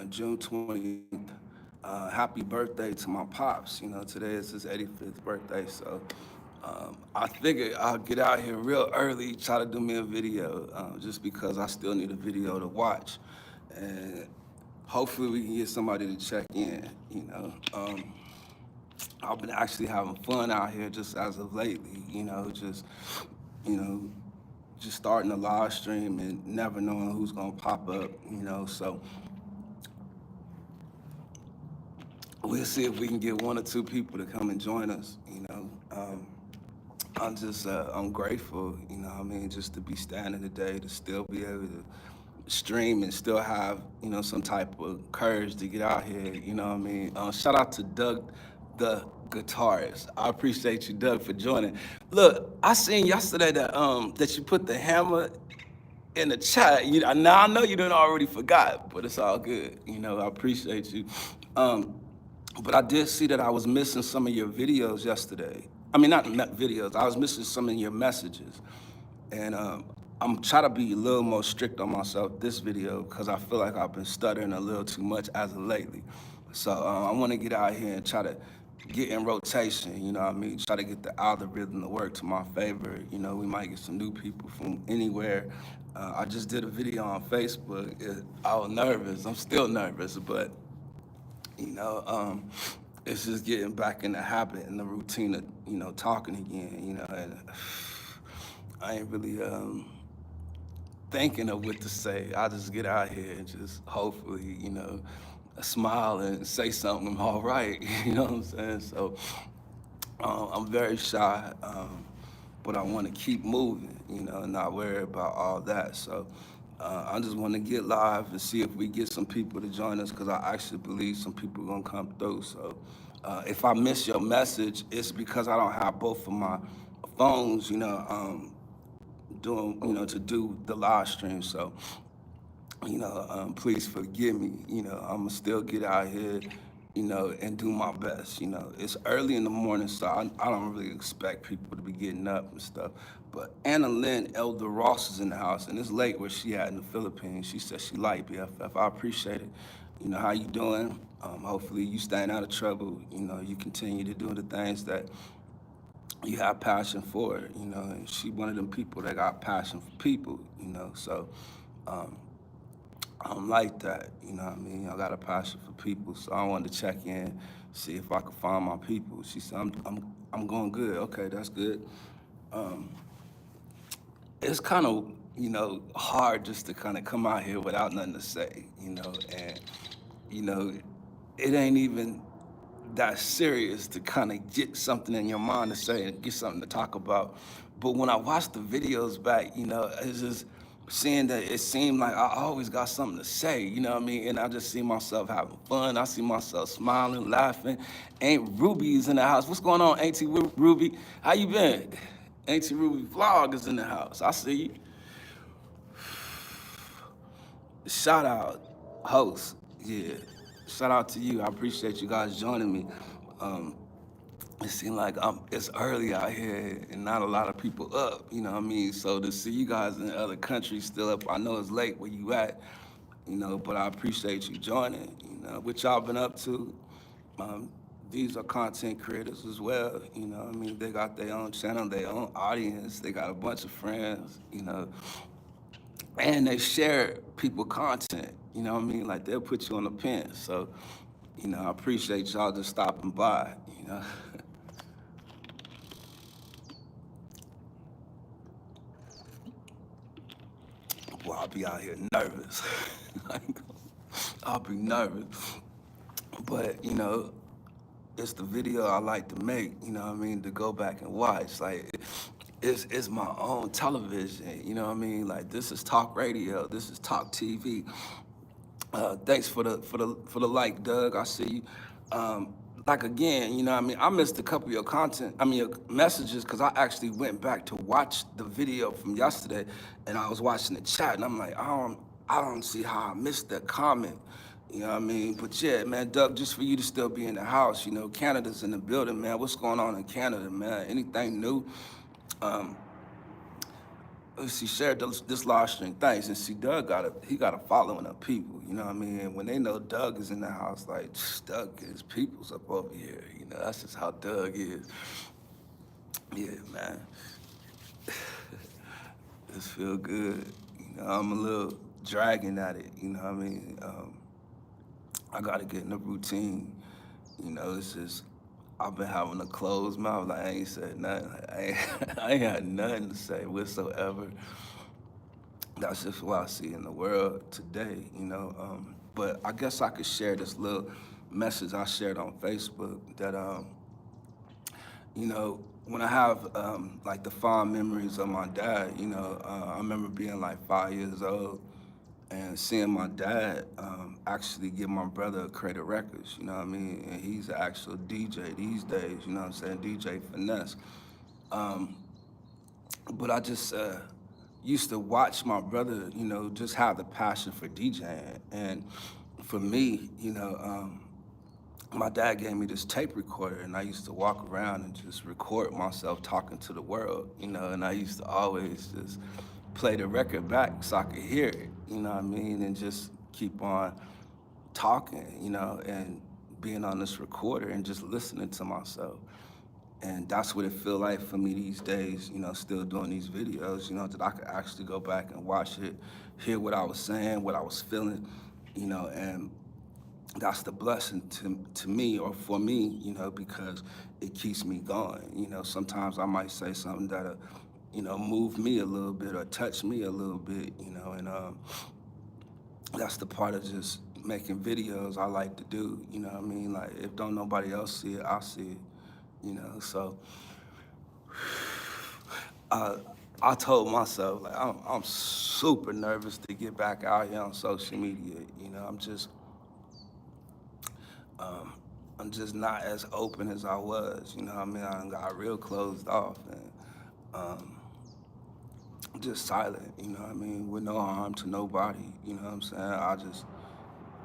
June 20th. Happy birthday to my pops. Today is his 85th birthday, so I figured I'll get out here real early, try to do me a video, just because I still need a video to watch. And hopefully we can get somebody to check in. I've been actually having fun out here just as of lately, you know, just starting a live stream and never knowing who's gonna pop up. So we'll see if we can get one or two people to come and join us. I'm grateful, just to be standing today, to still be able to stream and still have, some type of courage to get out here. Shout out to Doug, the guitarist. I appreciate you, Doug, for joining. Look, I seen yesterday that you put the hammer in the chat. Now I know you done already forgot, but it's all good. I appreciate you. But I did see that I was missing some of your videos yesterday. I mean, not videos. I was missing some of your messages, and I'm trying to be a little more strict on myself this video because I feel like I've been stuttering a little too much as of lately. So I want to get out here and try to get in rotation. Try to get the algorithm to work to my favor. We might get some new people from anywhere. I just did a video on Facebook. I was nervous. I'm still nervous, but it's just getting back in the habit and the routine of, talking again, and I ain't really thinking of what to say. I just get out here and just hopefully, smile and say something all right, you know what I'm saying? So I'm very shy, but I want to keep moving, and not worry about all that. So I just want to get live and see if we get some people to join us because I actually believe some people are going to come through. So if I miss your message, it's because I don't have both of my phones, doing, to do the live stream. So, please forgive me. I'm going to still get out here, and do my best. It's early in the morning, so I don't really expect people to be getting up and stuff. But Anna Lynn Elder Ross is in the house, and it's late where she at in the Philippines. She said she liked BFF. I appreciate it. How you doing? Hopefully you staying out of trouble. You continue to do the things that you have passion for, and she one of them people that got passion for people, so I'm like that, I got a passion for people, so I wanted to check in, see if I could find my people. She said, I'm going good. Okay, that's good. It's kind of, hard just to kind of come out here without nothing to say, and, you know, it ain't even that serious to kind of get something in your mind to say and get something to talk about. But when I watch the videos back, it's just seeing that it seemed like I always got something to say, And I just see myself having fun. I see myself smiling, laughing. Aunt Ruby's in the house. What's going on, Auntie Ruby? How you been? Auntie Ruby Vlog is in the house. I see you. Shout out, host. Yeah. Shout out to you. I appreciate you guys joining me. It seems like it's early out here and not a lot of people up, So to see you guys in other countries still up, I know it's late where you at, but I appreciate you joining, what y'all been up to. These are content creators as well, They got their own channel, their own audience, they got a bunch of friends, and they share people content, Like they'll put you on the pin. So, I appreciate y'all just stopping by. Boy, I'll be out here nervous. I'll be nervous. But, it's the video I like to make, to go back and watch. Like, it's my own television, Like, this is talk radio, this is talk TV. Thanks for the like, Doug. I see you. Like again, I missed a couple of your your messages, because I actually went back to watch the video from yesterday, and I was watching the chat, and I'm like, I don't see how I missed that comment. But yeah, man, Doug, just for you to still be in the house, Canada's in the building, man. What's going on in Canada, man? Anything new? she shared this live stream things, and see Doug he got a following of people, you know what I mean? And when they know Doug is in the house, like Doug is people's up over here, you know, that's just how Doug is. Yeah, man. This feel good. You know, I'm a little dragging at it, you know what I mean? I gotta get in a routine. You know, it's just I've been having a closed mouth, like I ain't said nothing. Like, I ain't had nothing to say whatsoever. That's just what I see in the world today, you know. But I guess I could share this little message I shared on Facebook that, you know, when I have like the fond memories of my dad, you know, I remember being like 5 years old and seeing my dad actually give my brother Credit Records, you know what I mean? And he's an actual DJ these days, you know what I'm saying? DJ Finesse. But I just used to watch my brother, you know, just have the passion for DJing. And for me, you know, my dad gave me this tape recorder, and I used to walk around and just record myself talking to the world, you know, and I used to always just play the record back so I could hear it, you know what I mean, and just keep on talking, you know, and being on this recorder and just listening to myself. And that's what it feel like for me these days, you know, still doing these videos, you know, that I could actually go back and watch it, hear what I was saying, what I was feeling, you know, and that's the blessing to me or for me, you know, because it keeps me going. You know, sometimes I might say something that'll, you know, move me a little bit or touch me a little bit, you know, and that's the part of just making videos I like to do, you know what I mean? Like, if don't nobody else see it, I see it, you know, so I told myself, like, I'm super nervous to get back out here on social media, you know, um, I'm just not as open as I was, you know what I mean? I done got real closed off and um, just silent, you know what I mean? With no harm to nobody, you know what I'm saying?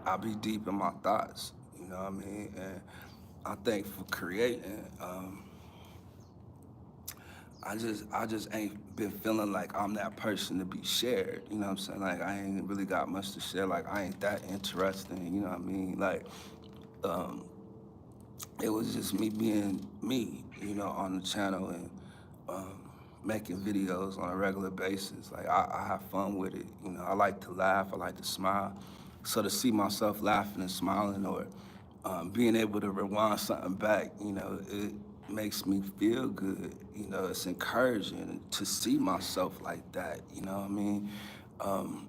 I be deep in my thoughts, you know what I mean? And I think for creating, I just ain't been feeling like I'm that person to be shared, you know what I'm saying? Like I ain't really got much to share, like I ain't that interesting, you know what I mean? Like, um, it was just me being me, you know, on the channel and making videos on a regular basis. Like I have fun with it, you know. I like to laugh, I like to smile. So to see myself laughing and smiling, or being able to rewind something back, you know, it makes me feel good. You know, it's encouraging to see myself like that. You know what I mean? Um,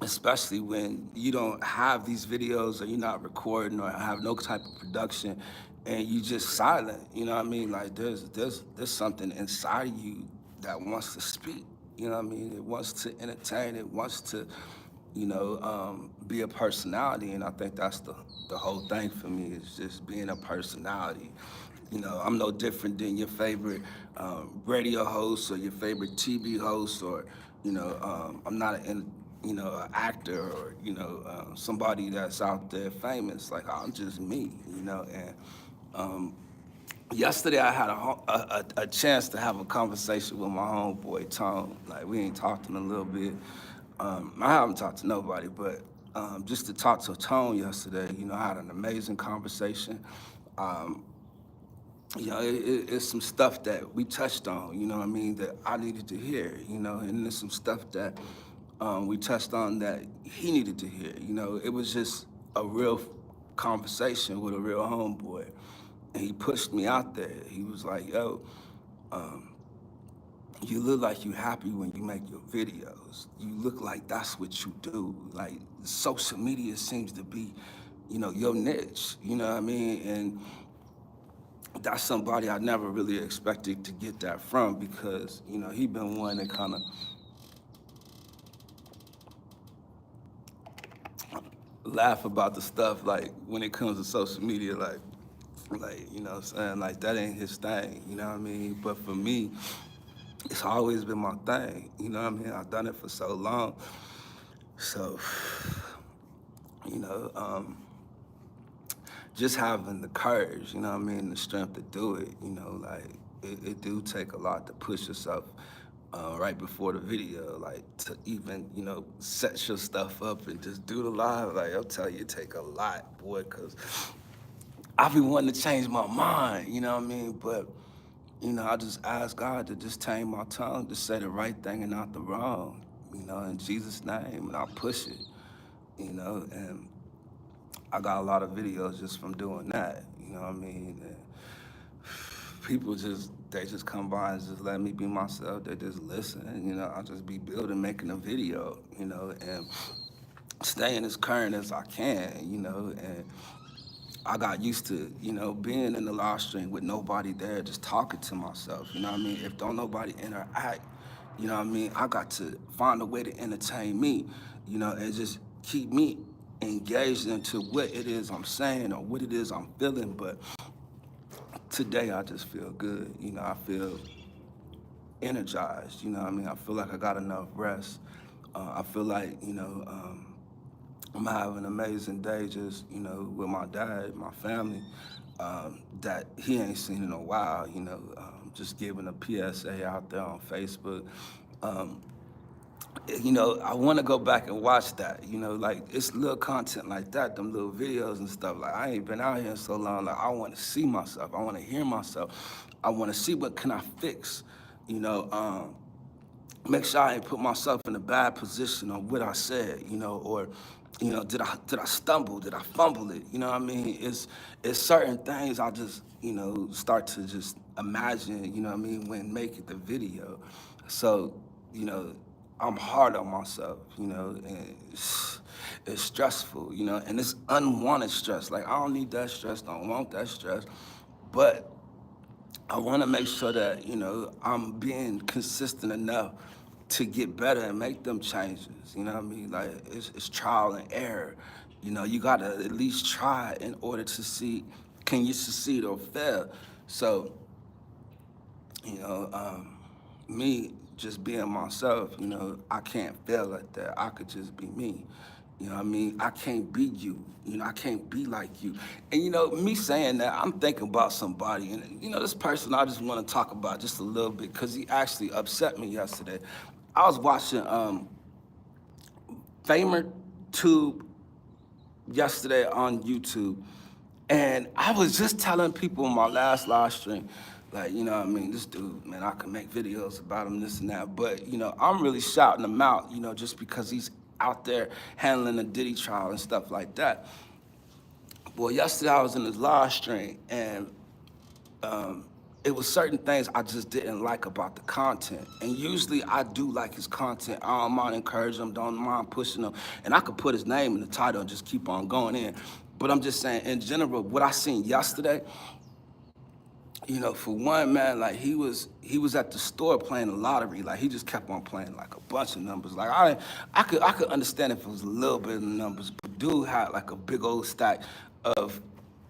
Especially when you don't have these videos or you're not recording or have no type of production and you just silent, you know what I mean? Like there's something inside of you that wants to speak, you know what I mean? It wants to entertain, it wants to, you know, be a personality, and I think that's the whole thing for me is just being a personality. You know, I'm no different than your favorite radio host or your favorite TV host, or you know, I'm not you know, an actor or you know somebody that's out there famous. Like I'm just me, you know. And yesterday I had a chance to have a conversation with my homeboy Tone. Like we ain't talked in a little bit. I haven't talked to nobody, but just to talk to Tone yesterday, you know, I had an amazing conversation. Um, you know, it's some stuff that we touched on, you know what I mean, that I needed to hear, you know, and there's some stuff that we touched on that he needed to hear, you know. It was just a real conversation with a real homeboy. And he pushed me out there. He was like, yo, um, you look like you happy when you make your videos. You look like that's what you do. Like social media seems to be, you know, your niche, you know what I mean? And that's somebody I never really expected to get that from because, you know, he been one that kind of laugh about the stuff like when it comes to social media, like, you know what I'm saying? Like that ain't his thing, you know what I mean? But for me, it's always been my thing, you know what I mean? I've done it for so long. So, you know, just having the courage, you know what I mean, the strength to do it, you know, like it do take a lot to push yourself right before the video, like to even, set your stuff up and just do the live. Like, I'll tell you, it take a lot, boy, because I be wanting to change my mind, you know what I mean? But, I just ask God to just tame my tongue to say the right thing and not the wrong, in Jesus' name, and I'll push it, and I got a lot of videos just from doing that, you know what I mean? And people they just come by and just let me be myself. They just listen, I'll just be building, making a video, and staying as current as I can, and I got used to, being in the live stream with nobody there, just talking to myself, you know what I mean? If don't nobody interact, you know what I mean? I got to find a way to entertain me, and just keep me engaged into what it is I'm saying or what it is I'm feeling. But today I just feel good, I feel energized, you know what I mean? I feel like I got enough rest. I feel like, I'm having an amazing day just, with my dad, my family, that he ain't seen in a while, just giving a PSA out there on Facebook. Um, I want to go back and watch that, like it's little content like that, them little videos and stuff. Like I ain't been out here in so long. Like I want to see myself. I want to hear myself. I want to see what can I fix, you know. Make sure I ain't put myself in a bad position on what I said, or, did I stumble? Did I fumble it? You know what I mean? It's certain things I just, start to just imagine, you know what I mean, when making the video. So, you know, I'm hard on myself, and it's stressful, and it's unwanted stress. Like I don't need that stress, don't want that stress, but I want to make sure that, I'm being consistent enough to get better and make them changes. You know what I mean? Like it's trial and error. You got to at least try in order to see, can you succeed or fail? So, you know, me just being myself, I can't fail at that. I could just be me. You know what I mean? I can't be you. I can't be like you. And me saying that, I'm thinking about somebody. And this person I just want to talk about just a little bit because he actually upset me yesterday. I was watching Famer Tube yesterday on YouTube. And I was just telling people in my last live stream, like, you know what I mean, this dude, man, I can make videos about him, this and that. But, I'm really shouting him out, just because he's out there handling the Diddy trial and stuff like that. Well, yesterday I was in his live stream, and it was certain things I just didn't like about the content. And usually I do like his content. I don't mind encouraging him, don't mind pushing him. And I could put his name in the title and just keep on going in. But I'm just saying, in general, what I seen yesterday, for one, man, like he was at the store playing the lottery. Like he just kept on playing like a bunch of numbers. Like I could understand if it was a little bit of numbers, but dude had like a big old stack of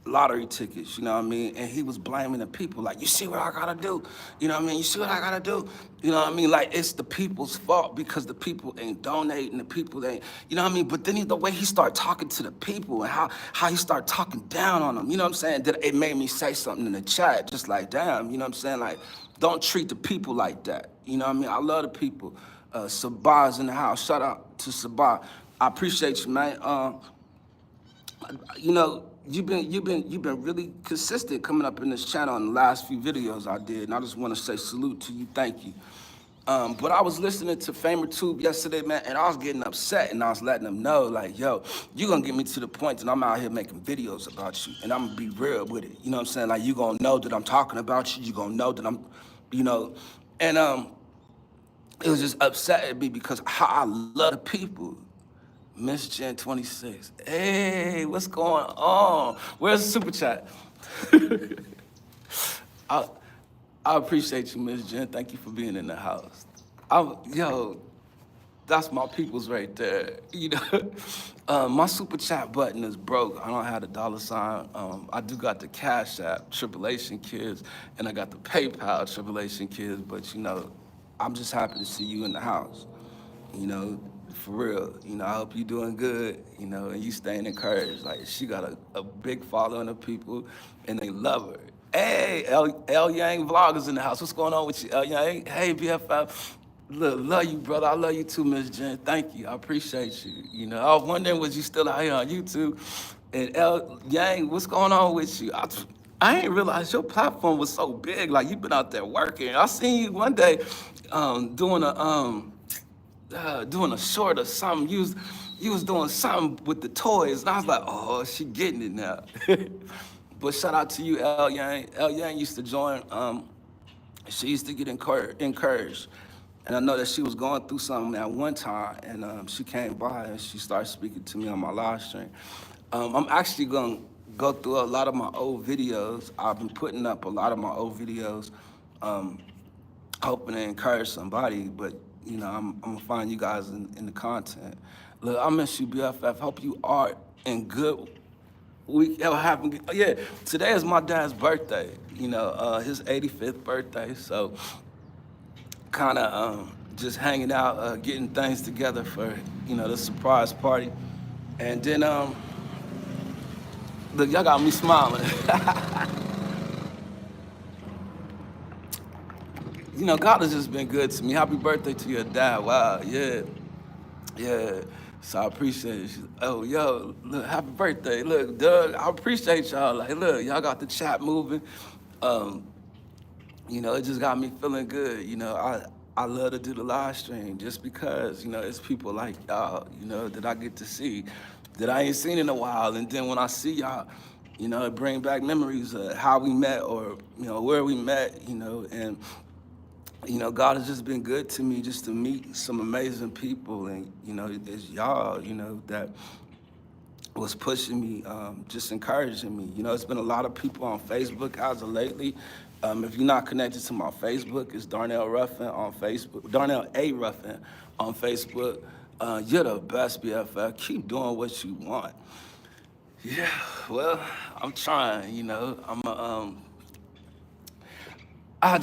lottery tickets, you know what I mean? And he was blaming the people, like, you see what I gotta do? You know what I mean? You see what I gotta do? You know what I mean? Like, it's the people's fault because the people ain't donating, the people ain't, you know what I mean? But then the way he started talking to the people and how he started talking down on them, you know what I'm saying? That it made me say something in the chat, just like, damn, you know what I'm saying? Like, don't treat the people like that. You know what I mean? I love the people. Sabah's in the house. Shout out to Sabah. I appreciate you, man. You've been really consistent coming up in this channel in the last few videos I did, and I just want to say salute to you, thank you. But I was listening to Famer Tube yesterday, man, and I was getting upset, and I was letting them know, like, yo, you're gonna get me to the point that I'm out here making videos about you, and I'm gonna be real with it. You know what I'm saying? Like, you're gonna know that I'm talking about you. You're gonna know that I'm, and it was just upsetting me because how I love the people. Miss Jen 26. Hey, what's going on? Where's the super chat? I, I appreciate you, Miss Jen. Thank you for being in the house. Yo, that's my peoples right there. My super chat button is broke. I don't have the dollar sign. I do got the Cash App, Tribulation Kidz, and I got the PayPal, Tribulation Kidz. But I'm just happy to see you in the house. For real, I hope you doing good, and you staying encouraged. Like, she got a big following of people, and they love her. Hey, L Yang Vloggers in the house. What's going on with you, L Yang? Hey, BFF. Look, love you, brother. I love you too, Miss Jen. Thank you. I appreciate you. You know, I was wondering, was you still out here on YouTube? And El Yang, what's going on with you? I ain't realized your platform was so big. Like you've been out there working. I seen you one day doing a short or something. You was doing something with the toys, and I was like, oh, she getting it now. But shout out to you, El Yang. El Yang used to join. She used to get encouraged. And I know that she was going through something at one time, and she came by and she started speaking to me on my live stream. I'm actually going to go through a lot of my old videos. I've been putting up a lot of my old videos, hoping to encourage somebody, but you know, I'm gonna find you guys in the content. Look, I miss you, BFF. Hope you are in good yeah, today is my dad's birthday, you know, his 85th birthday, so kind of just hanging out, getting things together for, you know, the surprise party. And then, look, y'all got me smiling. You know, God has just been good to me. Happy birthday to your dad. Wow, yeah. Yeah, so I appreciate it. Oh, yo, look, happy birthday. Look, Doug, I appreciate y'all. Like, look, y'all got the chat moving. Um, you know, it just got me feeling good. You know, I love to do the live stream just because, you know, it's people like y'all, you know, that I get to see that I ain't seen in a while. And then when I see y'all, you know, it bring back memories of how we met or, you know, where we met, you know, and you know, God has just been good to me just to meet some amazing people. And, you know, it's y'all, you know, that was pushing me, just encouraging me. You know, it's been a lot of people on Facebook as of lately. If you're not connected to my Facebook, it's Darnell Ruffin on Facebook, Darnell A. Ruffin on Facebook. You're the best, BFF. Keep doing what you want. Yeah, well, I'm trying, you know. I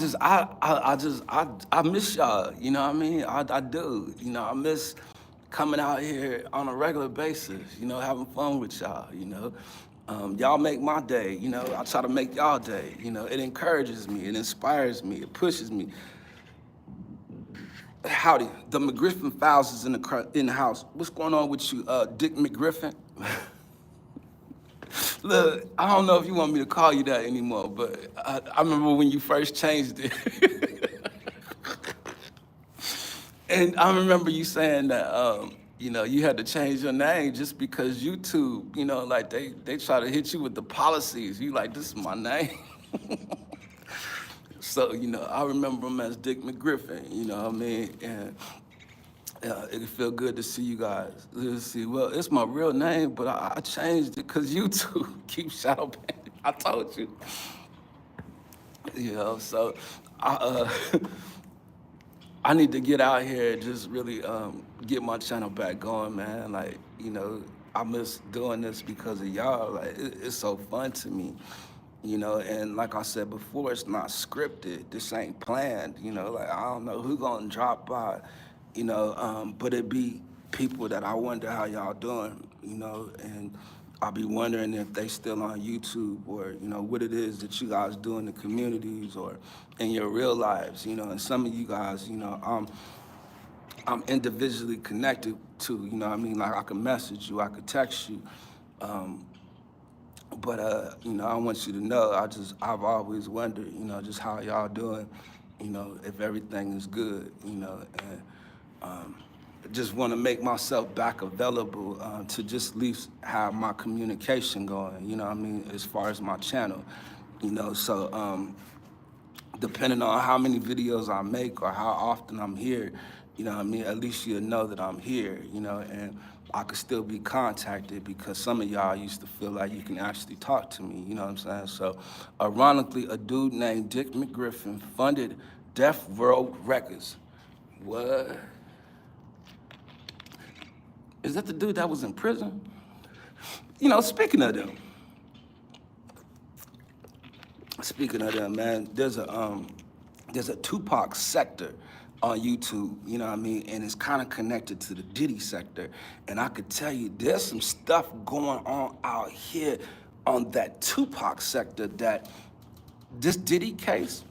miss y'all. You know what I mean? I do. You know, I miss coming out here on a regular basis. You know, having fun with y'all. You know, y'all make my day. You know, I try to make y'all day. You know, it encourages me, it inspires me, it pushes me. Howdy, the McGriffin Files is in the house. What's going on with you, Dick McGriffin? Look, I don't know if you want me to call you that anymore, but I remember when you first changed it. And I remember you saying that, you know, you had to change your name just because YouTube, you know, like they try to hit you with the policies. You like, this is my name. So, you know, I remember him as Dick McGriffin, you know what I mean? And it feel good to see you guys. Let's see, well, it's my real name, but I changed it because YouTube keeps shadow banning. I told you. You know, so I need to get out here and just really get my channel back going, man. Like, you know, I miss doing this because of y'all. Like, it's so fun to me, you know. And like I said before, it's not scripted. This ain't planned, you know. Like, I don't know who gonna drop by, you know. But it be people that I wonder how y'all doing, you know. And I'll be wondering if they still on YouTube or, you know, what it is that you guys do in the communities or in your real lives, you know. And some of you guys, you know, I'm individually connected to, you know what I mean? Like I could message you, I could text you. But you know, I want you to know, I've always wondered, you know, just how y'all doing, you know, if everything is good, you know, and just want to make myself back available to just at least have my communication going, you know what I mean, as far as my channel, you know. So depending on how many videos I make or how often I'm here, you know what I mean, at least you'll know that I'm here, you know, and I could still be contacted because some of y'all used to feel like you can actually talk to me, you know what I'm saying? So ironically, a dude named Dick McGriffin funded Death Row Records. What? Is that the dude that was in prison? You know, speaking of them, man, there's a Tupac sector on YouTube, you know what I mean? And it's kind of connected to the Diddy sector. And I could tell you there's some stuff going on out here on that Tupac sector that this Diddy case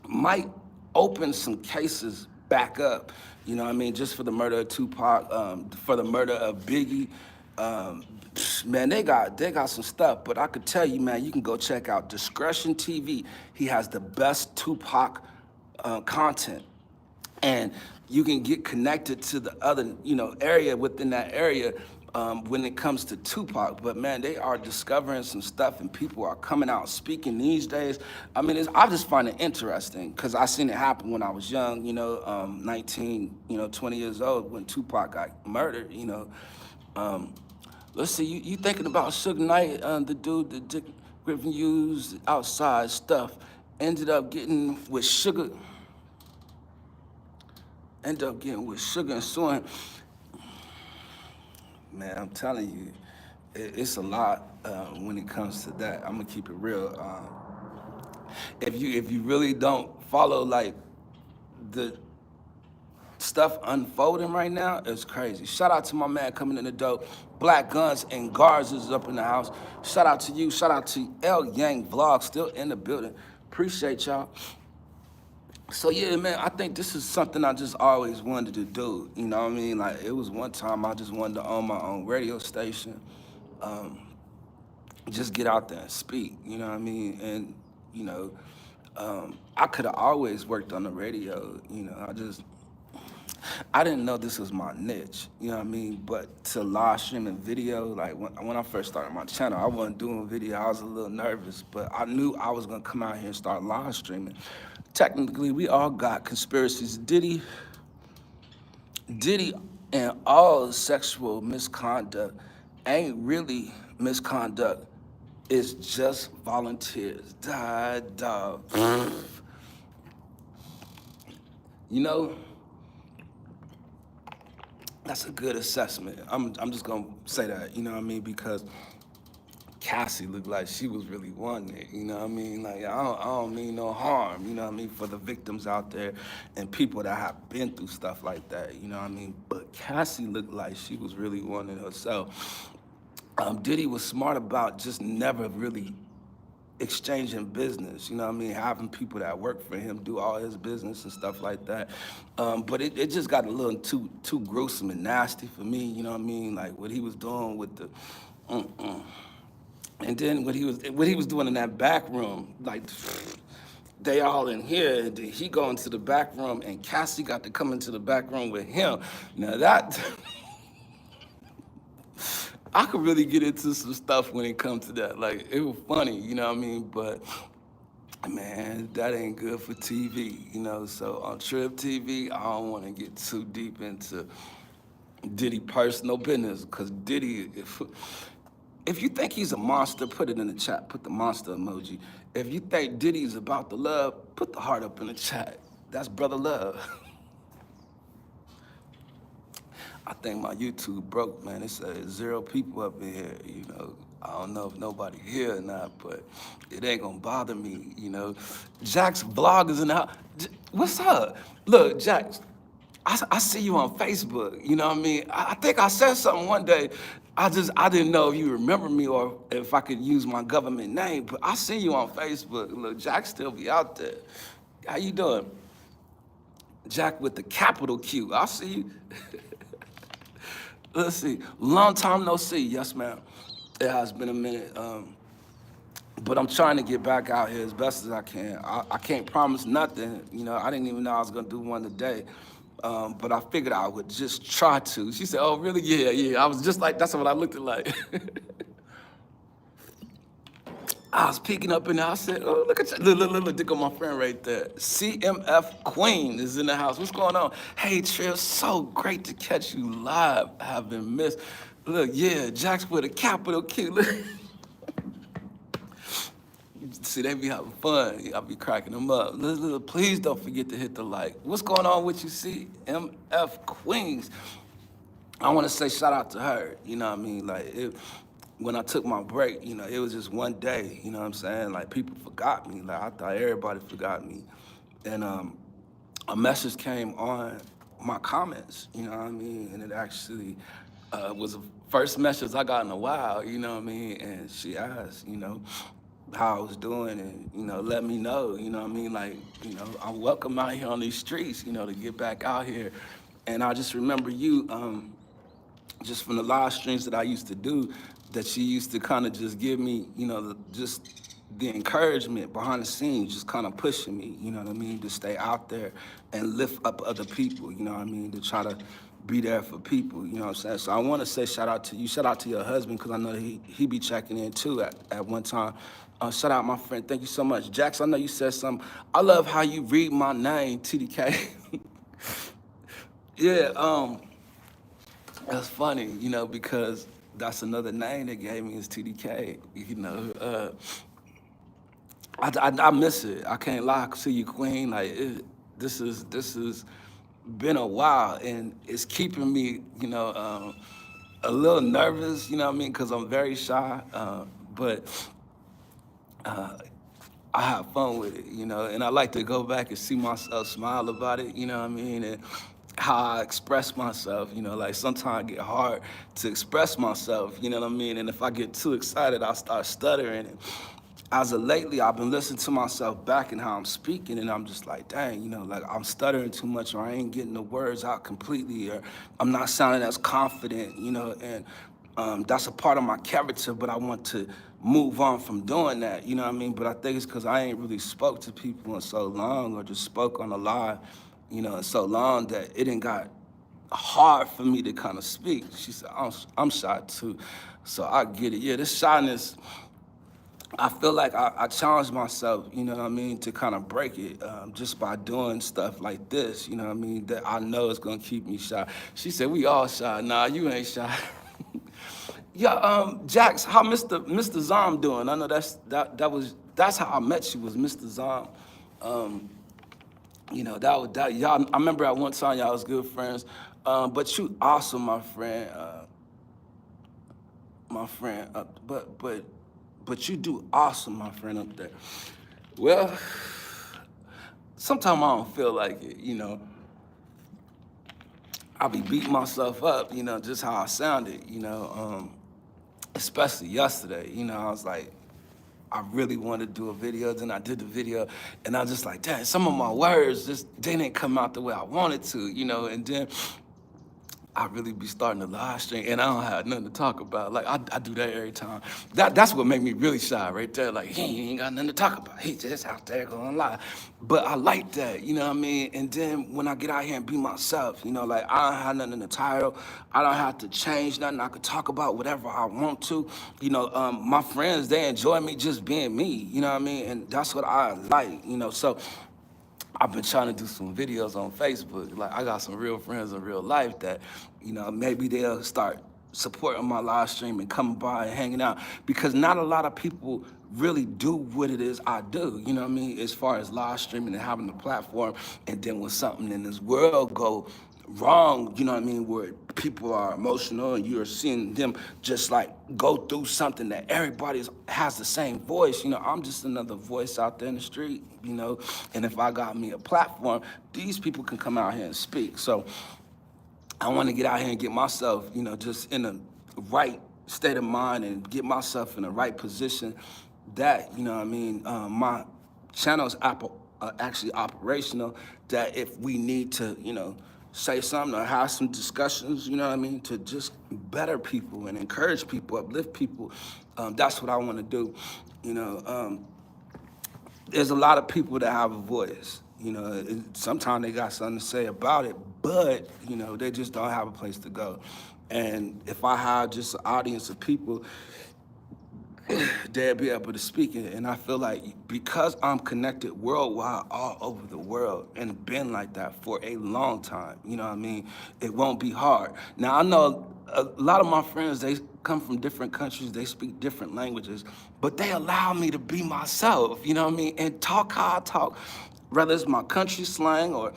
might open some cases back up. You know what I mean? Just for the murder of Tupac, for the murder of Biggie. Um, Man, they got some stuff, but I could tell you, man, you can go check out Discretion TV. He has the best Tupac content, and you can get connected to the other, area within that area when it comes to Tupac. But man, they are discovering some stuff, and people are coming out speaking these days. I mean, I just find it interesting because I seen it happen when I was young, 19, 20 years old when Tupac got murdered. Let's see, you thinking about Suge Knight, the dude that Dick Griffin used outside stuff, ended up getting with Sugar. End up getting with Sugar and suing. Man, I'm telling you, it's a lot when it comes to that. I'm gonna keep it real. If you really don't follow like the stuff unfolding right now, it's crazy. Shout out to my man coming in the door. Black Guns and Guards is up in the house. Shout out to you. Shout out to L Yang Vlog still in the building. Appreciate y'all. So yeah, man, I think this is something I just always wanted to do. You know what I mean? Like it was one time I just wanted to own my own radio station, just get out there and speak. You know what I mean? And I could have always worked on the radio. I didn't know this was my niche. You know what I mean? But to live streaming video, like when I first started my channel, I wasn't doing video. I was a little nervous, but I knew I was gonna come out here and start live streaming. Technically, we all got conspiracies. Diddy and all sexual misconduct ain't really misconduct. It's just volunteers. Dog. You know, that's a good assessment. I'm just gonna say that, you know what I mean? Because Cassie looked like she was really wanting it, you know what I mean? Like, I don't mean no harm, you know what I mean, for the victims out there and people that have been through stuff like that, you know what I mean? But Cassie looked like she was really wanting herself. Diddy was smart about just never really exchanging business, you know what I mean? Having people that work for him do all his business and stuff like that. But it just got a little too gruesome and nasty for me, you know what I mean? Like what he was doing with the, and then what he was doing in that back room, like they all in here, and then he go into the back room, and Cassie got to come into the back room with him. Now that I could really get into some stuff when it comes to that. Like it was funny, you know what I mean? But man, that ain't good for TV, you know. So on Trib TV, I don't want to get too deep into Diddy personal business, because Diddy, if you think he's a monster, put it in the chat. Put the monster emoji. If you think Diddy's about the love, put the heart up in the chat. That's brother love. I think my YouTube broke, man. It says 0 people up in here, you know. I don't know if nobody here or not, but it ain't gonna bother me, you know. Jack's vlog is in the house. What's up? Look, Jax, I see you on Facebook, you know what I mean? I think I said something one day. I didn't know if you remember me or if I could use my government name, but I see you on Facebook. Look, Jack still be out there. How you doing? Jack with the capital Q. I see you. Let's see. Long time no see. Yes, ma'am. It has been a minute. But I'm trying to get back out here as best as I can. I can't promise nothing. You know, I didn't even know I was gonna do one today. But I figured I would just try to. She said, oh, really? Yeah. I was just like, that's what I looked like. I was peeking up in there. I said, oh, look at you. Look, there go my friend right there. CMF Queen is in the house. What's going on? Hey, Trill, so great to catch you live. I have been missed. Look, yeah, Jack's with a capital Q. Look. See, they be having fun. I be cracking them up. Look, please don't forget to hit the like. What's going on with you, CMF Queens? I want to say shout out to her. You know what I mean? Like, when I took my break, you know, it was just one day, you know what I'm saying? Like, people forgot me. Like, I thought everybody forgot me. And a message came on my comments, you know what I mean? And it actually was the first message I got in a while, you know what I mean? And she asked, you know, how I was doing and, let me know, what I mean? Like, I'm welcome out here on these streets, to get back out here. And I just remember you, just from the live streams that I used to do, that you used to kind of just give me, just the encouragement behind the scenes, just kind of pushing me, you know what I mean, to stay out there and lift up other people, you know what I mean, to try to be there for people, you know what I'm saying? So I want to say shout out to you, shout out to your husband, because I know that he be checking in too at one time. Shout out my friend, thank you so much. Jax, I know you said something. I love how you read my name, TDK. Yeah, that's funny, because that's another name they gave me is TDK. I miss it. I can't lie to you, Queen. Like this is been a while, and it's keeping me, a little nervous. You know what I mean? Because I'm very shy. But I have fun with it, and I like to go back and see myself smile about it, you know what I mean, and how I express myself, like sometimes it get hard to express myself, you know what I mean, and if I get too excited, I start stuttering, and as of lately, I've been listening to myself back and how I'm speaking, and I'm just like, dang, like I'm stuttering too much, or I ain't getting the words out completely, or I'm not sounding as confident, and that's a part of my character, but I want to move on from doing that, you know what I mean? But I think it's because I ain't really spoke to people in so long, or just spoke on a live, in so long that it didn't got hard for me to kind of speak. She said, I'm shy too, so I get it. Yeah, this shyness, I feel like I challenge myself, you know what I mean, to kind of break it just by doing stuff like this, you know what I mean, that I know is gonna keep me shy. She said, we all shy. Nah, you ain't shy. Yeah, Jax, how Mr. Zom doing? I know that's how I met you, was Mr. Zom. That y'all. I remember at one time y'all was good friends. But you awesome, my friend. My friend. But you do awesome, my friend up there. Well, sometimes I don't feel like it. I be beating myself up. Just how I sounded. Especially yesterday. I was like, I really wanted to do a video, then I did the video, and I was just like, dang, some of my words just they didn't come out the way I wanted to, and then I really be starting to live stream, and I don't have nothing to talk about. Like, I do that every time. That's what made me really shy right there. Like, he ain't got nothing to talk about. He just out there going live. But I like that, you know what I mean? And then when I get out here and be myself, like, I don't have nothing in the title. I don't have to change nothing. I could talk about whatever I want to. My friends, they enjoy me just being me, you know what I mean? And that's what I like, so I've been trying to do some videos on Facebook. Like, I got some real friends in real life that, maybe they'll start supporting my live stream and coming by and hanging out, because not a lot of people really do what it is I do, you know what I mean, as far as live streaming and having a platform. And then when something in this world go wrong, you know what I mean, where people are emotional and you're seeing them just like go through something, that everybody has the same voice, I'm just another voice out there in the street, and if I got me a platform, these people can come out here and speak. So I want to get out here and get myself, just in a right state of mind and get myself in the right position that, my channel's actually operational, that if we need to, say something or have some discussions, to just better people and encourage people, uplift people, that's what I want to do. There's a lot of people that have a voice. Sometimes they got something to say about it, but, they just don't have a place to go. And if I have just an audience of people, they'll be able to speak it. And I feel like because I'm connected worldwide, all over the world, and been like that for a long time, you know what I mean, it won't be hard. Now, I know a lot of my friends, they come from different countries, they speak different languages, but they allow me to be myself, you know what I mean, and talk how I talk, whether it's my country slang or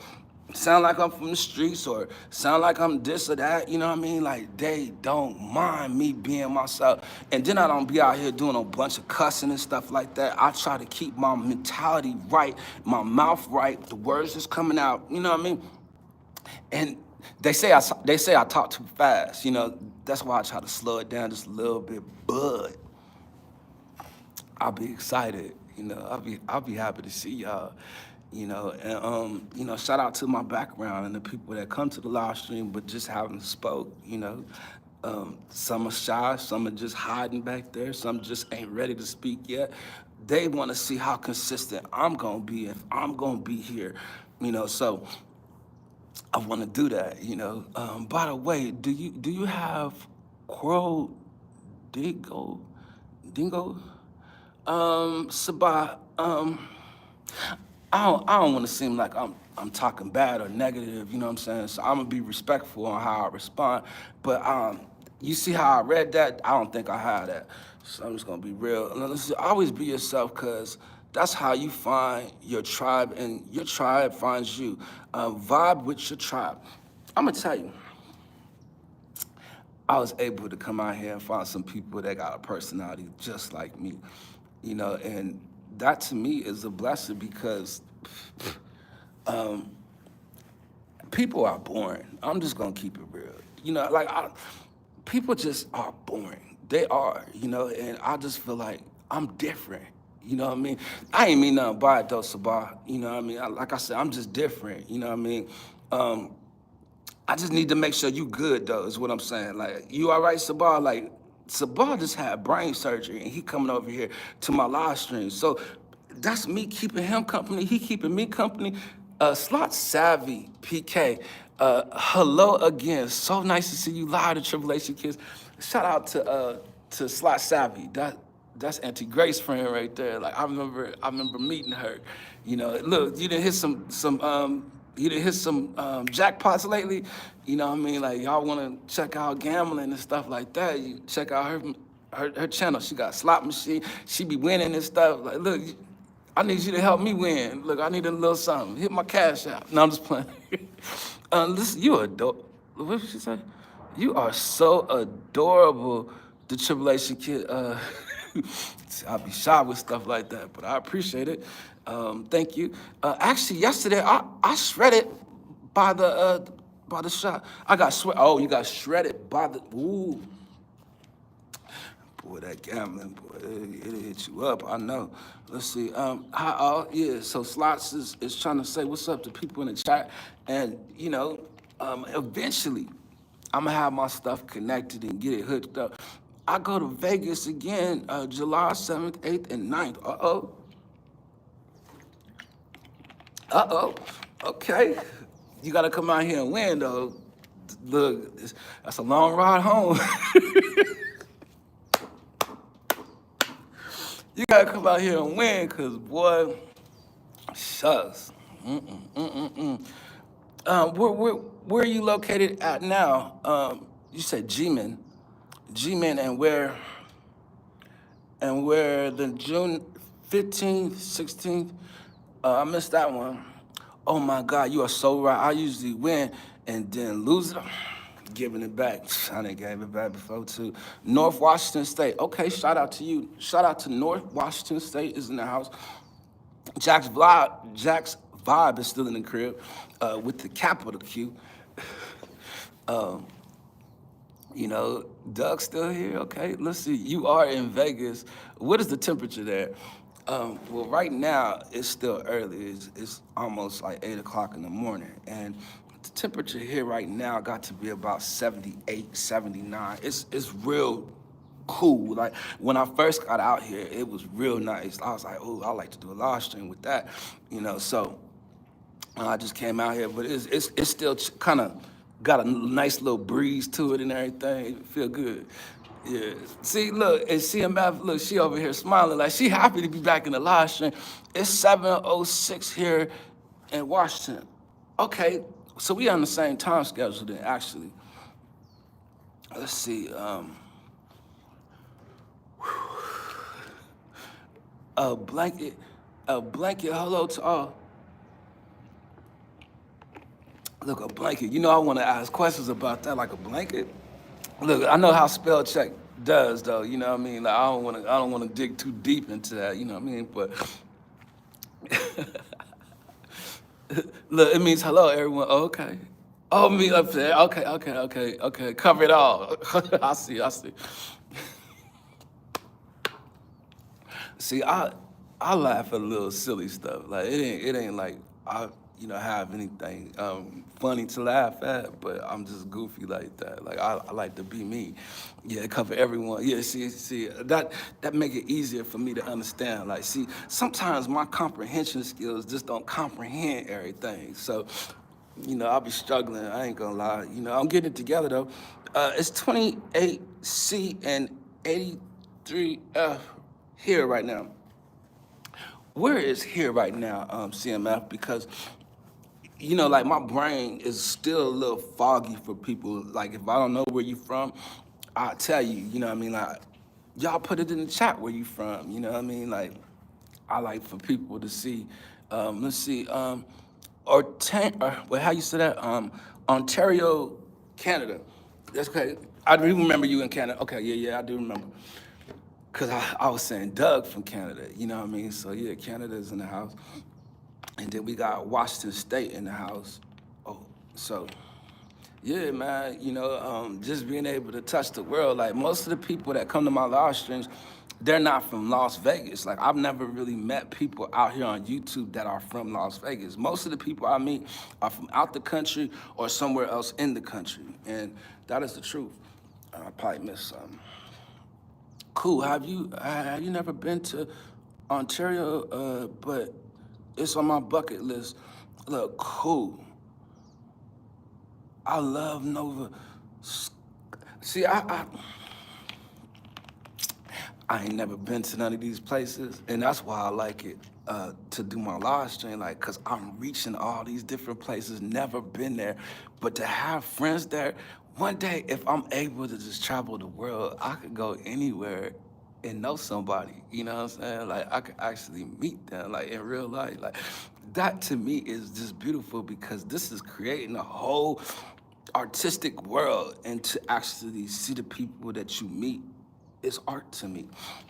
sound like I'm from the streets or sound like I'm this or that, you know what I mean? Like, they don't mind me being myself. And then I don't be out here doing a bunch of cussing and stuff like that. I try to keep my mentality right, my mouth right, the words that's coming out, you know what I mean? And they say I talk too fast, that's why I try to slow it down just a little bit, but I'll be excited. I'll be happy to see y'all. Shout out to my background and the people that come to the live stream but just haven't spoke. Some are shy, some are just hiding back there, some just ain't ready to speak yet. They want to see how consistent I'm gonna be if I'm gonna be here. So I want to do that. By the way, do you have Quo Dingo? Dingo? Sabah, I don't want to seem like I'm talking bad or negative, you know what I'm saying? So I'm gonna be respectful on how I respond. But you see how I read that? I don't think I had that. So I'm just gonna be real. And listen, always be yourself, cause that's how you find your tribe, and your tribe finds you. Vibe with your tribe. I'm gonna tell you, I was able to come out here and find some people that got a personality just like me, and that to me is a blessing because people are boring. I'm just gonna keep it real. People just are boring. They are, and I just feel like I'm different. You know what I mean? I ain't mean nothing by it though, Sabah. You know what I mean? Like I said, I'm just different. You know what I mean? I just need to make sure you good though, is what I'm saying. Like, you all right, Sabah? Like, Sabah just had brain surgery and he coming over here to my live stream. So that's me keeping him company. He keeping me company. Slot Savvy, PK. Hello again. So nice to see you live at Tribulation Kidz. Shout out to Slot Savvy. That's Auntie Grace friend right there. Like, I remember meeting her. Look, you done hit some jackpots lately. You know what I mean? Like, y'all want to check out gambling and stuff like that. You check out her channel. She got a slot machine. She be winning and stuff. Like, look, I need you to help me win. Look, I need a little something. Hit my cash out. No, I'm just playing. Listen, you adorable. What did she say? You are so adorable, the Tribulation Kid. I'll be shy with stuff like that, but I appreciate it. Thank you. Actually, yesterday I shredded by the shot. I got Oh, you got shredded by the. Ooh. Boy, that gambling, boy, it'll hit you up, I know. Let's see, yeah, so Slots is trying to say what's up to people in the chat. And, eventually, I'm gonna have my stuff connected and get it hooked up. I go to Vegas again, July 7th, 8th, and 9th. Okay. You gotta come out here and win, though. Look, that's a long ride home. You gotta come out here and win, cause boy, shucks. Where are you located at now? You said G-Man, and where the June 15th, 16th. I missed that one. Oh my God, you are so right. I usually win and then lose it. Giving it back. I done gave it back before too. North Washington State. Okay, shout out to you. Shout out to North Washington State is in the house. Jack's vibe is still in the crib with the capital Q. Doug's still here. Okay, let's see. You are in Vegas. What is the temperature there? Well, right now it's still early. It's almost like 8 o'clock in the morning, and the temperature here right now got to be about 78, 79. It's real cool. Like, when I first got out here, it was real nice. I was like, oh, I like to do a live stream with that, So I just came out here, but it's still kind of got a nice little breeze to it and everything. It feel good. Yeah. See, look, and CMF, look, she over here smiling like she happy to be back in the live stream. It's 7:06 here in Washington. Okay, so we on the same time schedule then, actually. Let's see. A blanket. Hello to all. Look, a blanket. I want to ask questions about that, like a blanket. Look, I know how spell check does, though. You know what I mean? Like, I don't want to dig too deep into that. You know what I mean? But look, it means hello, everyone. Oh, okay. Oh, me up there. Okay. Cover it all. I see. See, I laugh at little silly stuff. Like it ain't like I have anything funny to laugh at, but I'm just goofy like that. Like I like to be me. Yeah, cover everyone. Yeah, see that make it easier for me to understand. Like, see, sometimes my comprehension skills just don't comprehend everything. So, I'll be struggling. I ain't gonna lie. I'm getting it together though. It's 28C and 83F here right now. Where is here right now, CMF? Because like my brain is still a little foggy for people. Like if I don't know where you from, I'll tell you. You know what I mean? Like y'all put it in the chat where you from. You know what I mean? Like I like for people to see. Let's see. How you say that? Ontario, Canada. That's okay. I do remember you in Canada. Okay, yeah, I do remember. Cause I was saying Doug from Canada, you know what I mean? So yeah, Canada's in the house. And then we got Washington State in the house. Oh, so yeah, man, just being able to touch the world. Like most of the people that come to my live streams, they're not from Las Vegas. Like I've never really met people out here on YouTube that are from Las Vegas. Most of the people I meet are from out the country or somewhere else in the country. And that is the truth. I probably missed something. Cool. Have you never been to Ontario? But it's on my bucket list. Look, cool. I love Nova. See, I ain't never been to none of these places, and that's why I like it to do my live stream, like, cause I'm reaching all these different places, never been there, but to have friends there. One day, if I'm able to just travel the world, I could go anywhere and know somebody. You know what I'm saying? Like I could actually meet them, like in real life. Like that to me is just beautiful because this is creating a whole artistic world, and to actually see the people that you meet is art to me.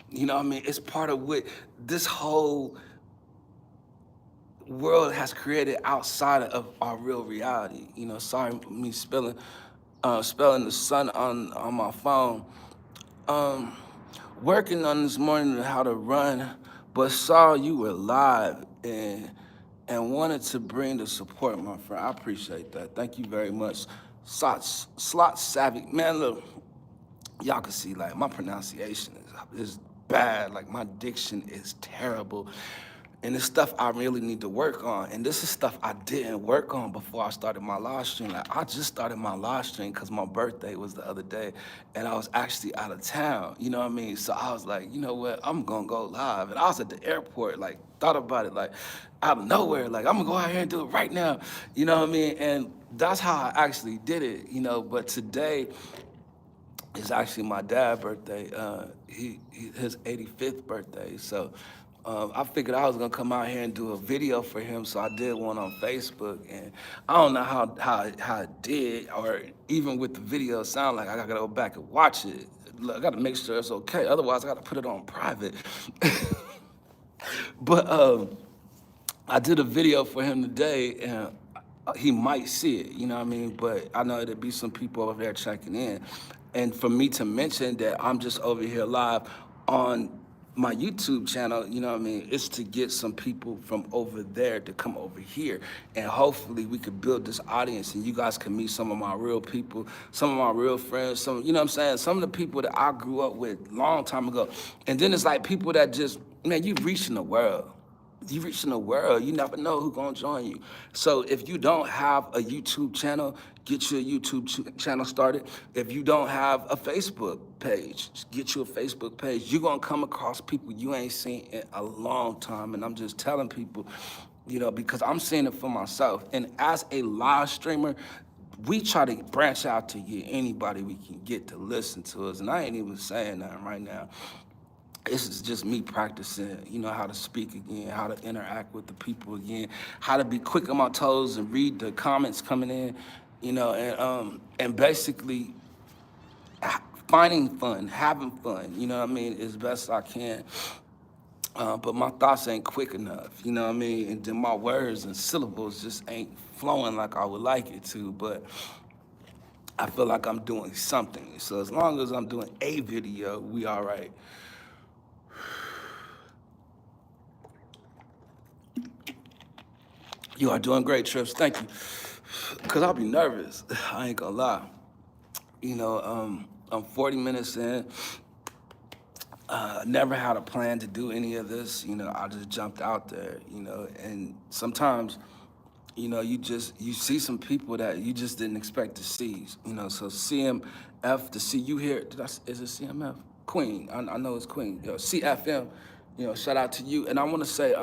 You know what I mean? It's part of what this whole world has created outside of our real reality. Sorry for me spelling the sun on my phone. Um, Working on this morning how to run, but saw you were live and wanted to bring the support, my friend. I appreciate that. Thank you very much. Slot savvy. Man, look, y'all can see like my pronunciation is bad. Like my diction is terrible. And it's stuff I really need to work on. And this is stuff I didn't work on before I started my live stream. Like I just started my live stream because my birthday was the other day and I was actually out of town. You know what I mean? So I was like, you know what, I'm gonna go live. And I was at the airport, like thought about it, like out of nowhere, like I'm gonna go out here and do it right now. You know what I mean? And that's how I actually did it, but today, it's actually my dad's birthday. His 85th birthday. So I figured I was gonna come out here and do a video for him. So I did one on Facebook, and I don't know how it did, or even with the video sound like. I gotta go back and watch it. Look, I gotta make sure it's okay. Otherwise, I gotta put it on private. But I did a video for him today, and he might see it, you know what I mean? But I know there'd be some people over there checking in. And for me to mention that I'm just over here live on my YouTube channel, you know what I mean? It's to get some people from over there to come over here. And hopefully we could build this audience and you guys can meet some of my real people, some of my real friends, you know what I'm saying? Some of the people that I grew up with long time ago. And then it's like people that just, man, you reaching the world. You reaching the world, you never know who's gonna join you. So if you don't have a YouTube channel, get your YouTube channel started. If you don't have a Facebook page, get you a Facebook page. You're gonna come across people you ain't seen in a long time. And I'm just telling people, because I'm seeing it for myself. And as a live streamer, we try to branch out to get anybody we can get to listen to us. And I ain't even saying that right now. This is just me practicing, how to speak again, how to interact with the people again, how to be quick on my toes and read the comments coming in, and basically finding fun, having fun, you know what I mean, as best I can. But my thoughts ain't quick enough, you know what I mean? And then my words and syllables just ain't flowing like I would like it to, but I feel like I'm doing something. So as long as I'm doing a video, we all right. You are doing great, Trips. Thank you. Because I'll be nervous. I ain't gonna lie. I'm 40 minutes in. Never had a plan to do any of this. I just jumped out there, and sometimes, you see some people that you just didn't expect to see, so CMF, to see you here, is it CMF? Queen, I know it's Queen, CFM, shout out to you. And I wanna say,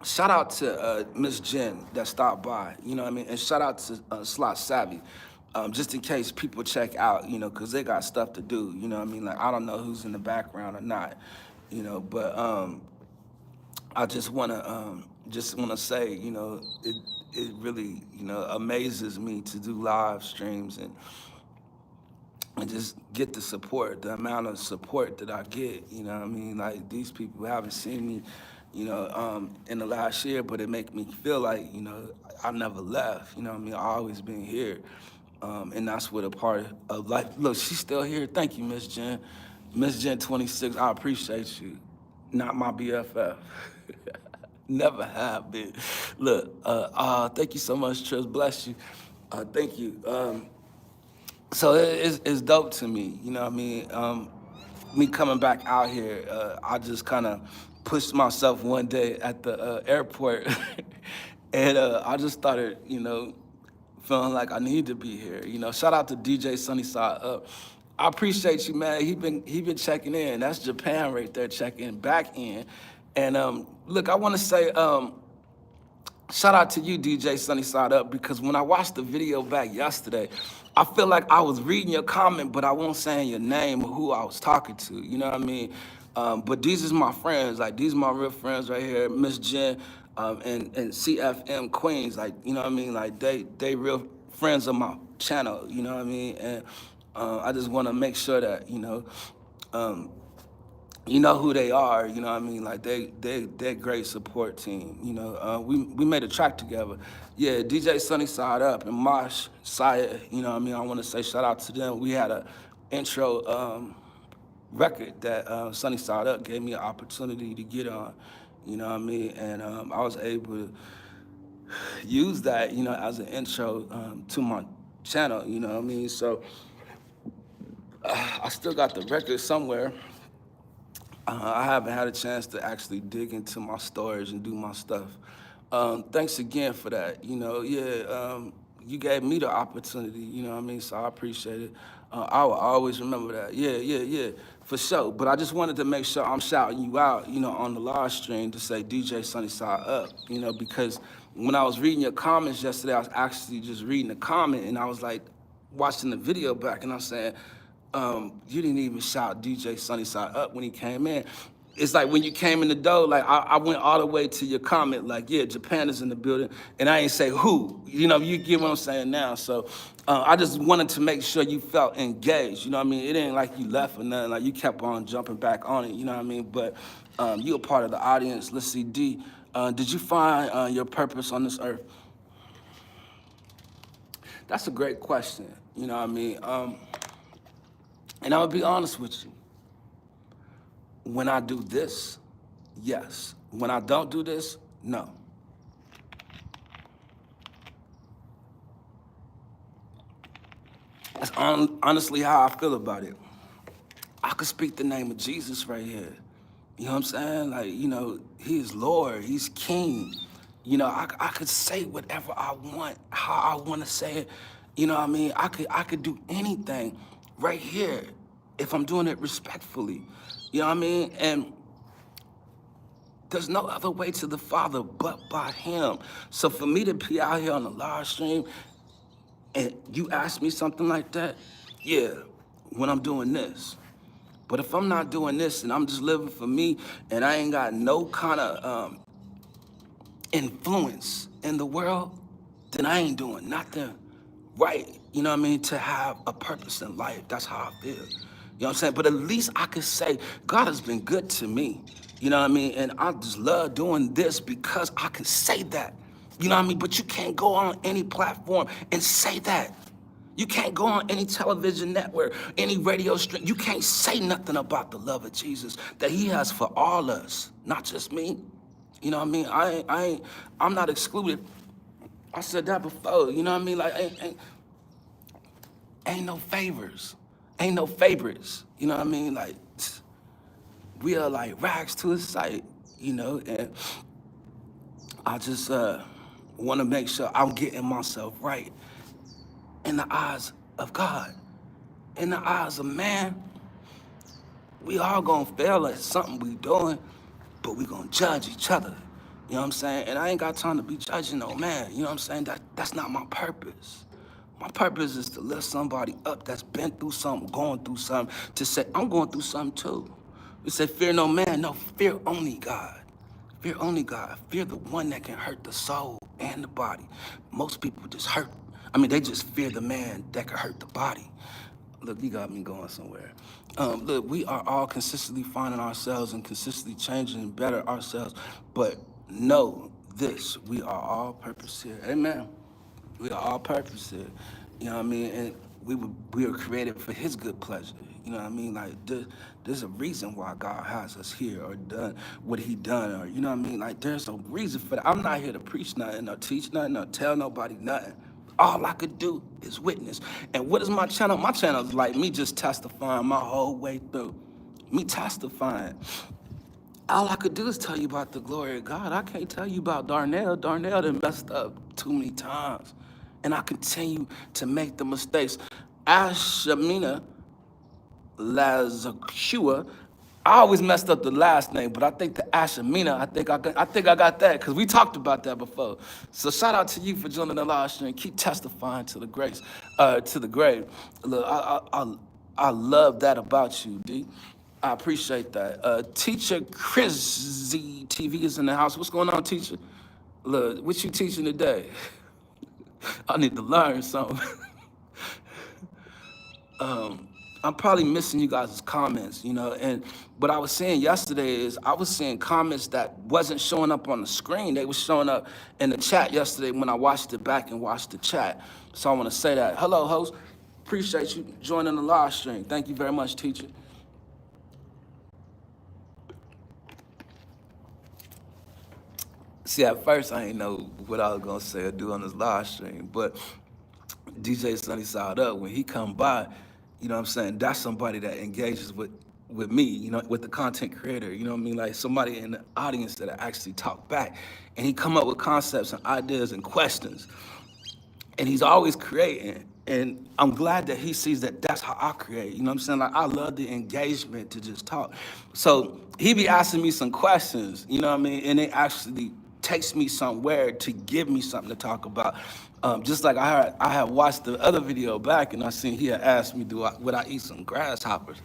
shout out to Miss Jen that stopped by, and shout out to Slot Savvy. Just in case people check out, because they got stuff to do, like I don't know who's in the background or not, but I just wanna say, it really, amazes me to do live streams and just get the support, the amount of support that I get, like these people haven't seen me, in the last year, but it make me feel like, I never left, I always been here. And that's what a part of life. Look, she's still here. Thank you, Miss Jen. Miss Jen 26, I appreciate you. Not my BFF. Never have been. Look, thank you so much, Trish. Bless you. Thank you. So it's dope to me, me coming back out here, I just kind of pushed myself one day at the airport, and I just started, feeling like I need to be here. Shout out to DJ Sunnyside Up. I appreciate you, man. He been checking in. That's Japan right there, checking back in. And look, I want to say shout out to you, DJ Sunnyside Up, because when I watched the video back yesterday, I feel like I was reading your comment, but I won't say your name or who I was talking to. You know what I mean? But these is my friends. Like, these are my real friends right here, Miss Jen and CFM Queens. Like, you know what I mean? Like, they real friends of my channel. You know what I mean? And I just want to make sure that, you know who they are, you know what I mean? Like, they're great support team, we made a track together. Yeah, DJ Sunnyside Up and Mosh, Saya, you know what I mean? I want to say shout out to them. We had a intro record that Sunnyside Up gave me an opportunity to get on, you know what I mean? And I was able to use that, as an intro to my channel, you know what I mean? So I still got the record somewhere. I haven't had a chance to actually dig into my storage and do my stuff. Thanks again for that. You gave me the opportunity, you know what I mean? So I appreciate it. I will always remember that. Yeah, for sure. But I just wanted to make sure I'm shouting you out, on the live stream to say DJ Sunnyside Up, because when I was reading your comments yesterday, I was actually just reading the comment, and I was like watching the video back, and I'm saying, you didn't even shout DJ Sunnyside Up when he came in. It's like when you came in the door, like I went all the way to your comment, like, yeah, Japan is in the building, and I ain't say who. You get what I'm saying now. So I just wanted to make sure you felt engaged. You know what I mean? It ain't like you left or nothing. Like, you kept on jumping back on it. You know what I mean? But you a part of the audience. Let's see, D. Did you find your purpose on this earth? That's a great question. You know what I mean? And I'm gonna be honest with you. When I do this, yes. When I don't do this, no. That's honestly how I feel about it. I could speak the name of Jesus right here. You know what I'm saying? Like, he is Lord, he's King. I could say whatever I want, how I want to say it. You know what I mean? I could do anything right here if I'm doing it respectfully. You know what I mean? And there's no other way to the Father but by him. So for me to be out here on the live stream and you ask me something like that, yeah, when I'm doing this. But if I'm not doing this and I'm just living for me and I ain't got no kind of influence in the world, then I ain't doing nothing right. You know what I mean? To have a purpose in life. That's how I feel. You know what I'm saying? But at least I could say God has been good to me. You know what I mean? And I just love doing this because I can say that. You know what I mean? But you can't go on any platform and say that. You can't go on any television network, any radio stream. You can't say nothing about the love of Jesus that he has for all us, not just me. You know what I mean? I'm not excluded. I said that before. You know what I mean? Like, ain't no favors, ain't no favorites. You know what I mean? Like, we are like rags to his sight. You know, and I just want to make sure I'm getting myself right in the eyes of God. In the eyes of man, we all gonna fail at something we doing, but we gonna judge each other. You know what I'm saying? And I ain't got time to be judging no man. You know what I'm saying? That's not my purpose. My purpose is to lift somebody up that's been through something, going through something, to say, I'm going through something too. We say, fear no man. No, fear only God. Fear only God. Fear the one that can hurt the soul and the body. Most people just hurt. I mean, they just fear the man that can hurt the body. Look, you got me going somewhere. Look, we are all consistently finding ourselves and consistently changing and better ourselves. But know this, we are all purpose here. Amen. We are all purpose here. You know what I mean? And we were created for his good pleasure. You know what I mean? Like, there's a reason why God has us here or done what he done, or, you know what I mean? Like, there's a reason for that. I'm not here to preach nothing or teach nothing or tell nobody nothing. All I could do is witness. And what is my channel? My channel is like me just testifying my whole way through. Me testifying. All I could do is tell you about the glory of God. I can't tell you about Darnell. Darnell done messed up too many times. And I continue to make the mistakes. Ashamina Lazakua. I always messed up the last name, but I think the Ashamina, I think I got that, because we talked about that before. So shout out to you for joining the live stream. Keep testifying to the grace, to the grave. Look, I love that about you, D. I appreciate that. Teacher Chris TV is in the house. What's going on, teacher? Look, what you teaching today? I need to learn something. I'm probably missing you guys' comments, you know, and what I was saying yesterday is I was seeing comments that wasn't showing up on the screen. They was showing up in the chat yesterday when I watched it back and watched the chat. So I want to say that. Hello, host. Appreciate you joining the live stream. Thank you very much, teacher. See, at first I didn't know what I was gonna say or do on this live stream, but DJ Sunny Side Up, when he come by, you know what I'm saying, that's somebody that engages with me, you know, with the content creator, you know what I mean? Like somebody in the audience that actually talk back. And he come up with concepts and ideas and questions. And he's always creating. And I'm glad that he sees that that's how I create. You know what I'm saying? Like, I love the engagement to just talk. So he be asking me some questions, you know what I mean? And it actually takes me somewhere to give me something to talk about. Just like I had watched the other video back, and I seen he had asked me, would I eat some grasshoppers?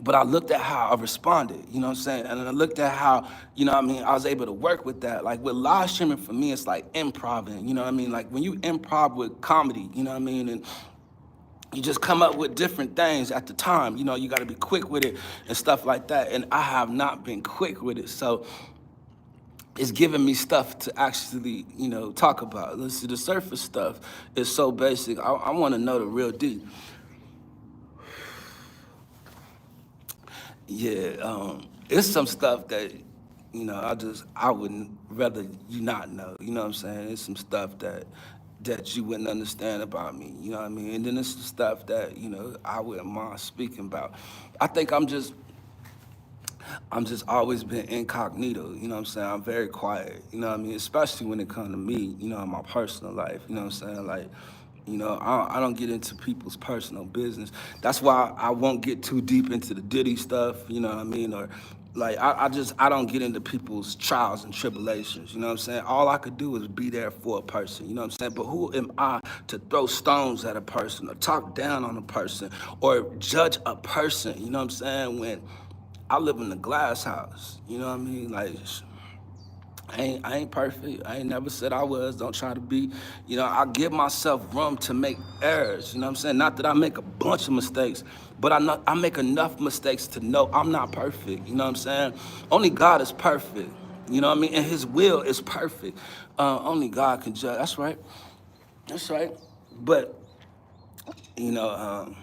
But I looked at how I responded, you know what I'm saying? And I looked at how, you know what I mean, I was able to work with that. Like with live streaming for me, it's like improv, you know what I mean? Like when you improv with comedy, you know what I mean? And you just come up with different things at the time. You know, you got to be quick with it and stuff like that. And I have not been quick with it. So it's giving me stuff to actually, you know, talk about. Listen, the surface stuff is so basic. I want to know the real deep. Yeah, it's some stuff that, you know, I wouldn't rather you not know. You know what I'm saying? It's some stuff that you wouldn't understand about me. You know what I mean? And then it's the stuff that, you know, I wouldn't mind speaking about. I think I'm just always been incognito, you know what I'm saying? I'm very quiet, you know what I mean? Especially when it comes to me, you know, in my personal life, you know what I'm saying? Like, you know, I don't get into people's personal business. That's why I won't get too deep into the Diddy stuff, you know what I mean? Or like, I don't get into people's trials and tribulations, you know what I'm saying? All I could do is be there for a person, you know what I'm saying? But who am I to throw stones at a person or talk down on a person or judge a person, you know what I'm saying? When I live in a glass house, you know what I mean? Like, I ain't perfect. I ain't never said I was. Don't try to be. You know, I give myself room to make errors. You know what I'm saying? Not that I make a bunch of mistakes, but I make enough mistakes to know I'm not perfect. You know what I'm saying? Only God is perfect. You know what I mean? And his will is perfect. Only God can judge. That's right. That's right. But, you know,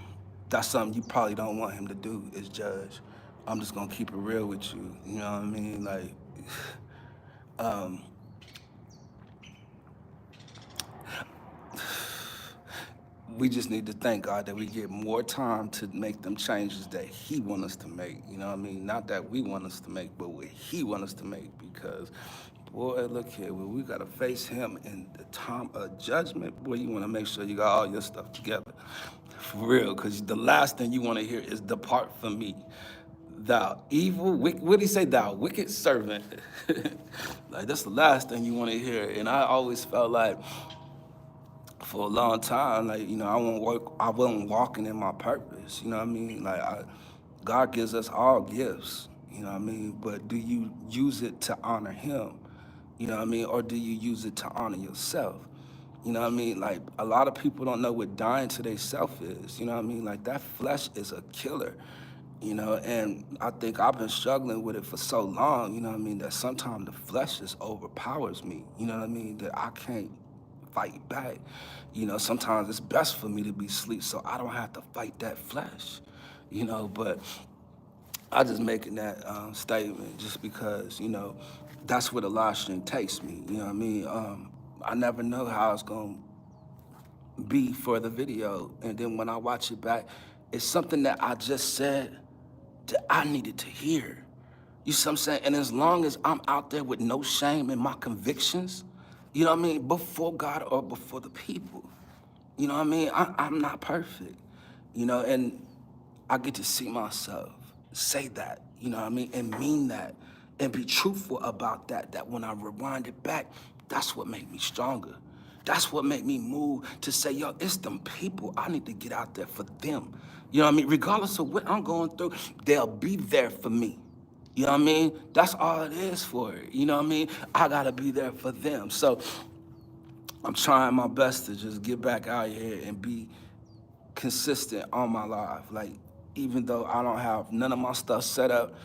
that's something you probably don't want him to do is judge. I'm just gonna keep it real with you. You know what I mean? Like, Um, we just need to thank God that we get more time to make them changes that He wants us to make. You know what I mean? Not that we want us to make, but what He wants us to make. Because, boy, look here, when we gotta face Him in the time of judgment, boy, you want to make sure you got all your stuff together, for real. Because the last thing you want to hear is "Depart from me, thou evil." What did He say? Thou wicked servant. Like that's the last thing you want to hear. And I always felt like, for a long time, like, I wasn't walking in my purpose. You know what I mean? God gives us all gifts. You know what I mean? But do you use it to honor Him? You know what I mean? Or do you use it to honor yourself? You know what I mean? Like, a lot of people don't know what dying to their self is. You know what I mean? Like, that flesh is a killer. And I think I've been struggling with it for so long, you know what I mean, that sometimes the flesh just overpowers me, you know what I mean, that I can't fight back. Sometimes it's best for me to be asleep so I don't have to fight that flesh, but I just making that statement just because, that's where the live stream takes me, you know what I mean? I never know how it's going to be for the video. And then when I watch it back, it's something that I just said that I needed to hear. You see what I'm saying? And as long as I'm out there with no shame in my convictions, you know what I mean, before God or before the people, you know what I mean? I'm not perfect, and I get to see myself say that, you know what I mean, and mean that, and be truthful about that, that when I rewind it back, that's what made me stronger. That's what made me move to say, yo, it's them people. I need to get out there for them. You know what I mean? Regardless of what I'm going through, they'll be there for me. You know what I mean? That's all it is for it. You know what I mean? I gotta be there for them. So I'm trying my best to just get back out here and be consistent on my life. Like, even though I don't have none of my stuff set up,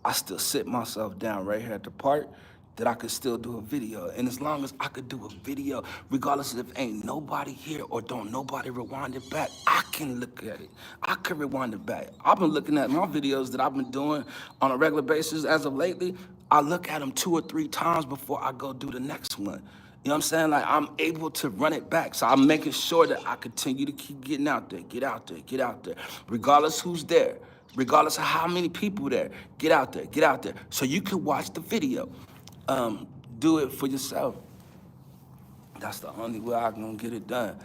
I still sit myself down right here at the park that I could still do a video. And as long as I could do a video, regardless if ain't nobody here or don't nobody rewind it back, I can look at it. I can rewind it back. I've been looking at my videos that I've been doing on a regular basis as of lately. I look at them 2 or 3 times before I go do the next one. You know what I'm saying? Like, I'm able to run it back. So I'm making sure that I continue to keep getting out there, get out there, get out there. Regardless who's there, regardless of how many people there, get out there, get out there. So you can watch the video. Do it for yourself. That's the only way I'm gonna get it done.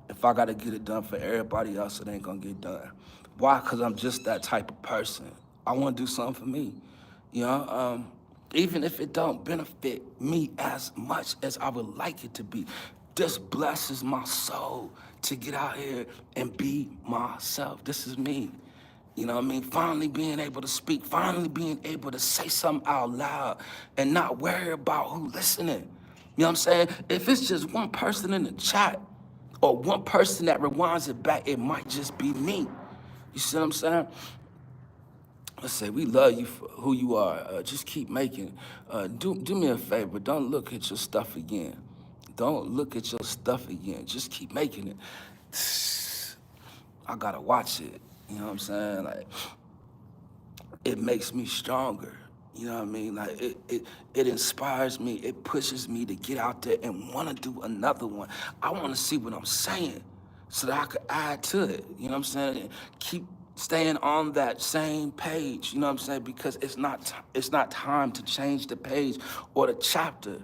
If I gotta get it done for everybody else, it ain't gonna get done. Why? Because I'm just that type of person. I wanna do something for me, you know? Even if it don't benefit me as much as I would like it to be. This blesses my soul to get out here and be myself. This is me. You know what I mean? Finally being able to speak, finally being able to say something out loud and not worry about who listening. You know what I'm saying? If it's just one person in the chat or one person that rewinds it back, it might just be me. You see what I'm saying? Let's say we love you for who you are. Just keep making. Do me a favor. Don't look at your stuff again. Don't look at your stuff again. Just keep making it. I gotta watch it. You know what I'm saying? Like, it makes me stronger. You know what I mean? Like, it inspires me. It pushes me to get out there and want to do another one. I want to see what I'm saying so that I could add to it. You know what I'm saying? And keep staying on that same page. You know what I'm saying? Because it's not time to change the page or the chapter.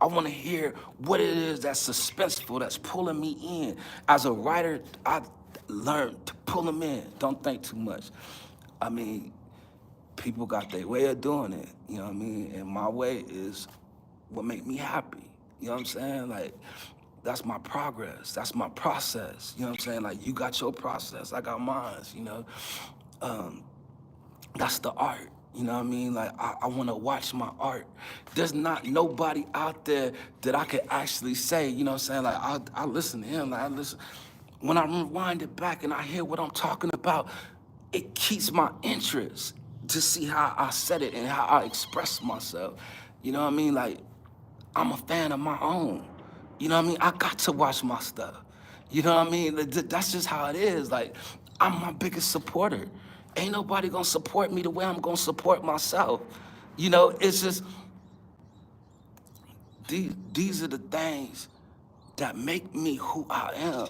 I want to hear what it is that's suspenseful, that's pulling me in. As a writer, I learned to pull them in. Don't think too much. I mean, people got their way of doing it, you know what I mean? And my way is what make me happy. You know what I'm saying? Like, that's my progress. That's my process. You know what I'm saying? Like, you got your process, I got mine, you know? That's the art. You know what I mean? Like, I want to watch my art. There's not nobody out there that I could actually say, you know what I'm saying? Like, I listen to him, like, I listen. When I rewind it back and I hear what I'm talking about, it keeps my interest to see how I said it and how I express myself. You know what I mean? Like, I'm a fan of my own. You know what I mean? I got to watch my stuff. You know what I mean? That's just how it is. Like, I'm my biggest supporter. Ain't nobody gonna support me the way I'm gonna support myself. You know, it's just, These are the things that make me who I am.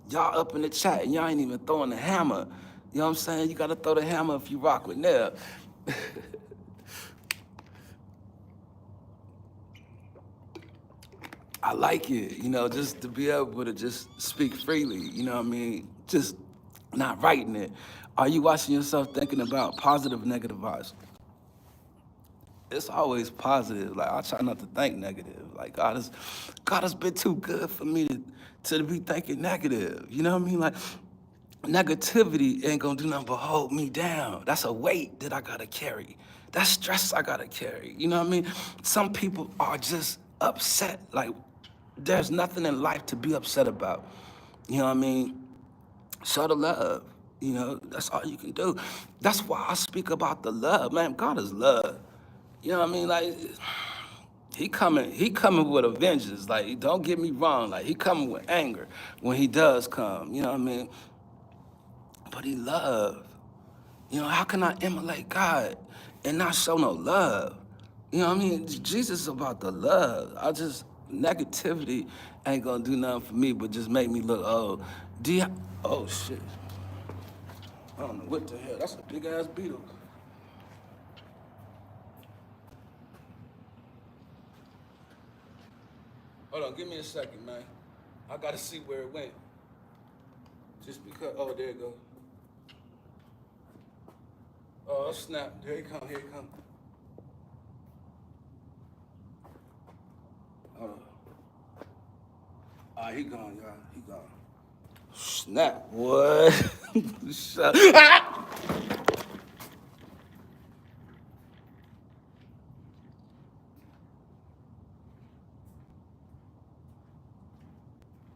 Y'all up in the chat and y'all ain't even throwing the hammer. You know what I'm saying? You gotta throw the hammer if you rock with Nell. I like it, just to be able to just speak freely, you know what I mean? Just not writing it. Are you watching yourself thinking about positive, negative vibes? It's always positive. Like I try not to think negative. Like God has been too good for me to be thinking negative. You know what I mean? Like negativity ain't gonna do nothing but hold me down. That's a weight that I gotta carry. That's stress I gotta carry. You know what I mean? Some people are just upset. Like there's nothing in life to be upset about. You know what I mean? Show the love. That's all you can do. That's why I speak about the love, man. God is love. You know what I mean? Like he coming with a vengeance. Like, don't get me wrong. Like he coming with anger when he does come. You know what I mean? But he love. How can I emulate God and not show no love? You know what I mean? Jesus is about the love. Negativity ain't gonna do nothing for me but just make me look old. Oh shit. I don't know what the hell. That's a big ass beetle. Hold on, give me a second, man. I gotta see where it went. Just because, oh, there it go. Oh, snap, here he come, here he come. Hold on. He gone, y'all, he gone. Snap, what? Shut ah!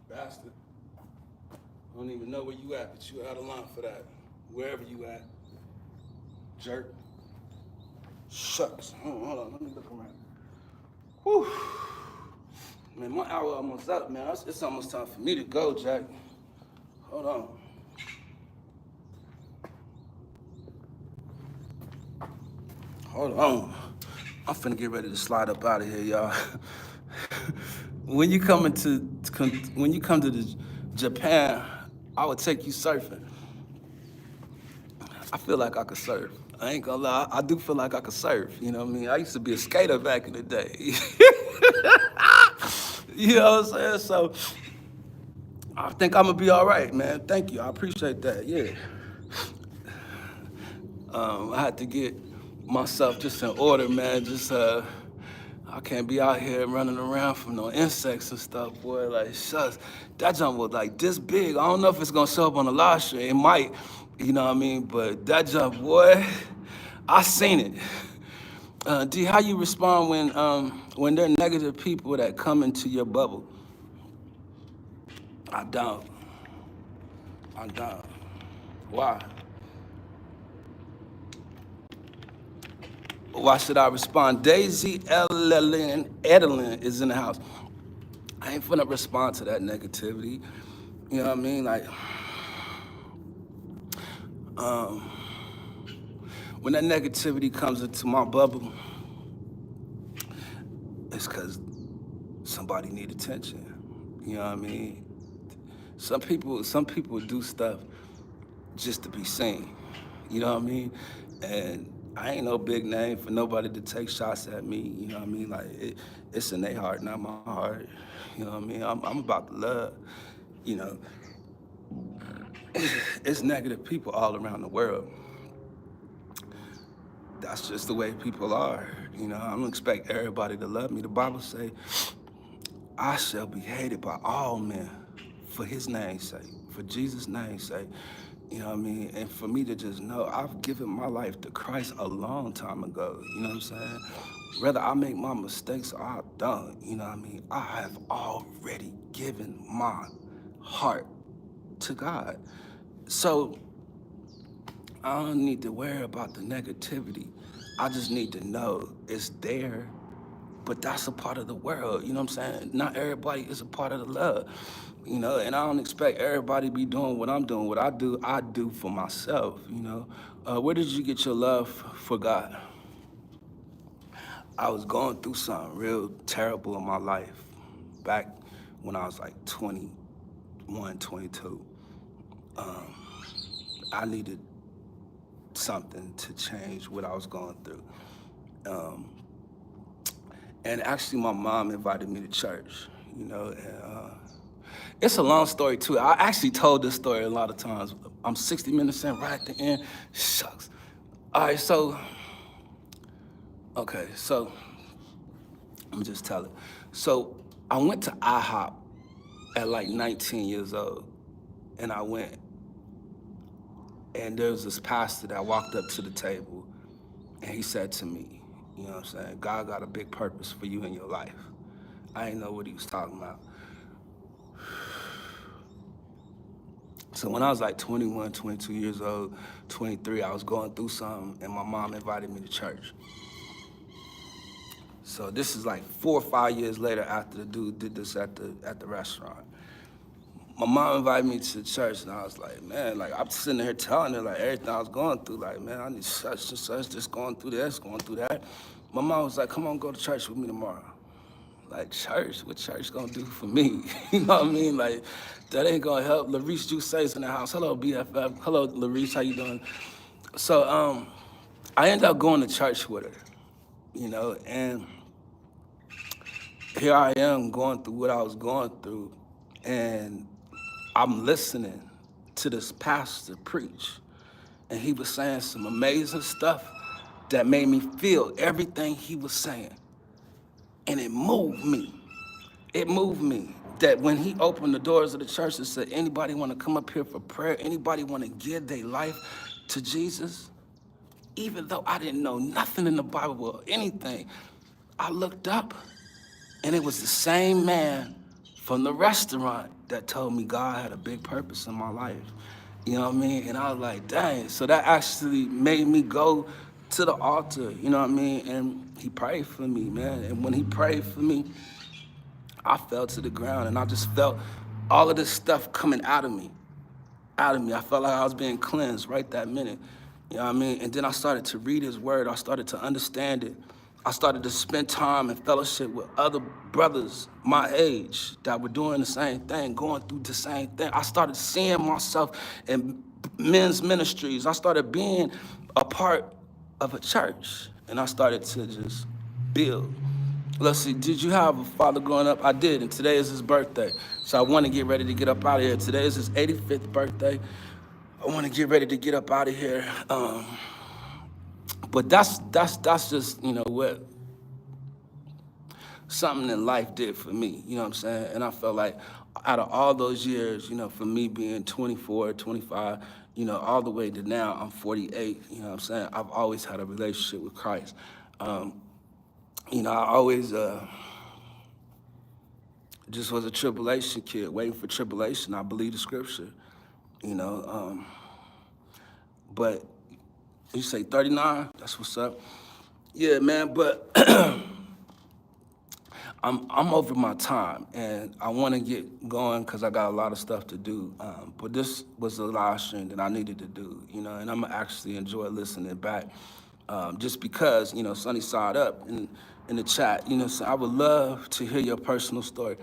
Bastard. I don't even know where you at, but you out of line for that. Wherever you at. Jerk. Shucks. Hold on, let me look around. Whew. Man, my hour almost up, man. It's almost time for me to go, Jack. Hold on. Hold on. I'm finna get ready to slide up out of here, y'all. When you come to Japan, I would take you surfing. I feel like I could surf. I ain't gonna lie, I do feel like I could surf. You know what I mean? I used to be a skater back in the day. You know what I'm saying? So I think I'm gonna be all right, man. Thank you. I appreciate that. Yeah. I had to get myself just in order, man. I can't be out here running around from no insects and stuff, boy. Like, shucks, that jump was like this big. I don't know if it's gonna show up on the live stream. It might, you know what I mean? But that jump, boy, I seen it. D, how you respond when there are negative people that come into your bubble? I don't. I don't. Why? Why should I respond? Daisy Edelin is in the house. I ain't finna respond to that negativity. You know what I mean? Like, when that negativity comes into my bubble, it's because somebody need attention. You know what I mean? Some people do stuff just to be seen. You know what I mean? And I ain't no big name for nobody to take shots at me. You know what I mean? Like it's in their heart, not my heart. You know what I mean? I'm about the love. You know, it's negative people all around the world. That's just the way people are. I don't expect everybody to love me. The Bible say, I shall be hated by all men for his name's sake, for Jesus' name's sake. You know what I mean? And for me to just know I've given my life to Christ a long time ago. You know what I'm saying? Whether I make my mistakes or I don't, you know what I mean? I have already given my heart to God. So I don't need to worry about the negativity. I just need to know it's there, but that's a part of the world. You know what I'm saying? Not everybody is a part of the love. And I don't expect everybody to be doing what I'm doing. What I do for myself. Where did you get your love for God? I was going through something real terrible in my life back when I was like 21, 22. I needed something to change what I was going through. Um, and actually, my mom invited me to church, and it's a long story too. I actually told this story a lot of times. I'm 60 minutes in, right at the end. Shucks. All right, so let me just tell it. So I went to IHOP at like 19 years old, and I went, and there was this pastor that walked up to the table, and he said to me, you know what I'm saying, God got a big purpose for you in your life. I didn't know what he was talking about. So when I was like 21, 22 years old, 23, I was going through something, and my mom invited me to church. So this is like 4 or 5 years later after the dude did this at the restaurant. My mom invited me to church, and I was like, man, like I'm sitting here telling her like everything I was going through, like, man, I need such and such, just going through this, going through that. My mom was like, come on, go to church with me tomorrow. Like, church? What church gonna do for me? You know what I mean? Like, that ain't gonna help. Larice Juice's in the house. Hello, BFF. Hello, Larice, how you doing? So, I ended up going to church with her, and here I am going through what I was going through, and I'm listening to this pastor preach, and he was saying some amazing stuff that made me feel everything he was saying, and it moved me. It moved me that when he opened the doors of the church and said, anybody want to come up here for prayer? Anybody want to give their life to Jesus? Even though I didn't know nothing in the Bible or anything, I looked up, and it was the same man from the restaurant that told me God had a big purpose in my life. You know what I mean? And I was like, dang. So that actually made me go to the altar, you know what I mean? And he prayed for me, man. And when he prayed for me, I fell to the ground, and I just felt all of this stuff coming out of me. I felt like I was being cleansed right that minute. You know what I mean? And then I started to read his word. I started to understand it. I started to spend time and fellowship with other brothers my age that were doing the same thing, going through the same thing. I started seeing myself in men's ministries. I started being a part of a church, and I started to just build. Let's see, did you have a father growing up? I did, and today is his birthday. So I want to get ready to get up out of here. Today is his 85th birthday. I want to get ready to get up out of here. But that's just, what something in life did for me, you know what I'm saying? And I felt like out of all those years, for me being 24, 25, all the way to now, I'm 48, you know what I'm saying? I've always had a relationship with Christ. I always just was a tribulation kid, waiting for tribulation. I believe the scripture, but you say 39, that's what's up. Yeah, man, but I'm over my time, and I want to get going because I got a lot of stuff to do. But this was the live stream that I needed to do, and I'm gonna actually enjoy listening back, just because, Sunny Side Up in the chat, so I would love to hear your personal story.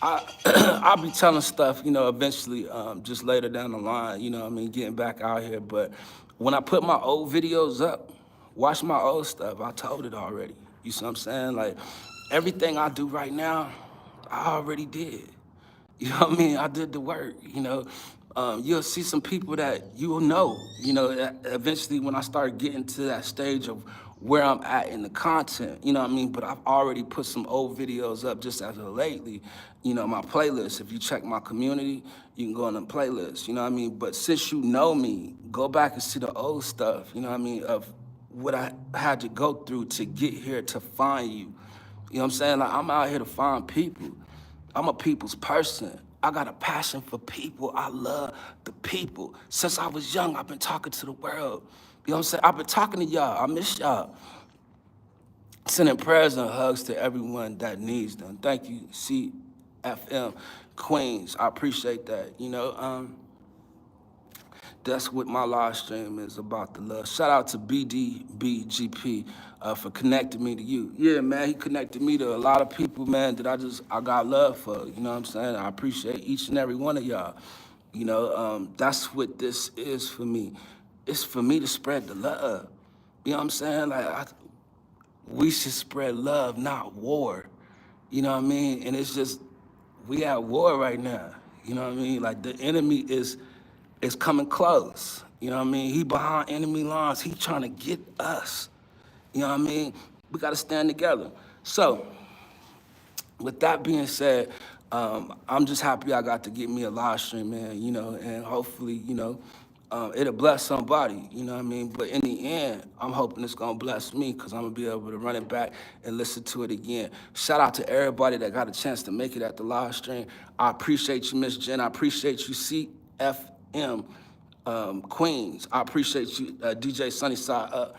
I'll be telling stuff, eventually, just later down the line, getting back out here. But when I put my old videos up, watch my old stuff, I told it already. You see what I'm saying? Like, everything I do right now, I already did. You know what I mean? I did the work, You'll see some people that you'll know, eventually when I start getting to that stage of where I'm at in the content, you know what I mean? But I've already put some old videos up just as of lately, my playlist. If you check my community, you can go on the playlist, you know what I mean? But since you know me, go back and see the old stuff, you know what I mean, of what I had to go through to get here to find you. You know what I'm saying? Like, I'm out here to find people. I'm a people's person. I got a passion for people. I love the people. Since I was young, I've been talking to the world. You know what I'm saying? I've been talking to y'all. I miss y'all. Sending prayers and hugs to everyone that needs them. Thank you, CFM Queens. I appreciate that. That's what my live stream is about, the love. Shout out to BDBGP for connecting me to you. Yeah, man, he connected me to a lot of people, man, that I got love for. You know what I'm saying? I appreciate each and every one of y'all. You know, that's what this is for me. It's for me to spread the love. You know what I'm saying? We should spread love, not war. You know what I mean? And it's just, we at war right now. You know what I mean? Like the enemy is coming close. You know what I mean? He behind enemy lines. He trying to get us. You know what I mean? We got to stand together. So, with that being said, I'm just happy I got to get me a live stream, man, you know, and hopefully, you know, it'll bless somebody, you know what I mean? But in the end, I'm hoping it's gonna bless me because I'm gonna be able to run it back and listen to it again. Shout out to everybody that got a chance to make it at the live stream. I appreciate you, Miss Jen. I appreciate you, CFM Queens. I appreciate you, DJ Sunnyside,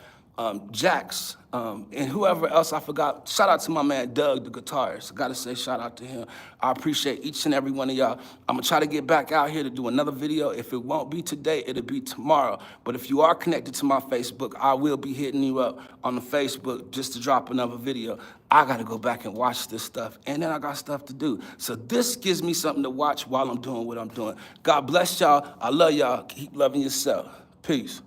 Jax, and whoever else I forgot. Shout out to my man Doug, the guitarist. I gotta say shout out to him. I appreciate each and every one of y'all. I'm gonna try to get back out here to do another video. If it won't be today, it'll be tomorrow. But if you are connected to my Facebook, I will be hitting you up on the Facebook just to drop another video. I gotta go back and watch this stuff, and then I got stuff to do. So this gives me something to watch while I'm doing what I'm doing. God bless y'all. I love y'all. Keep loving yourself. Peace.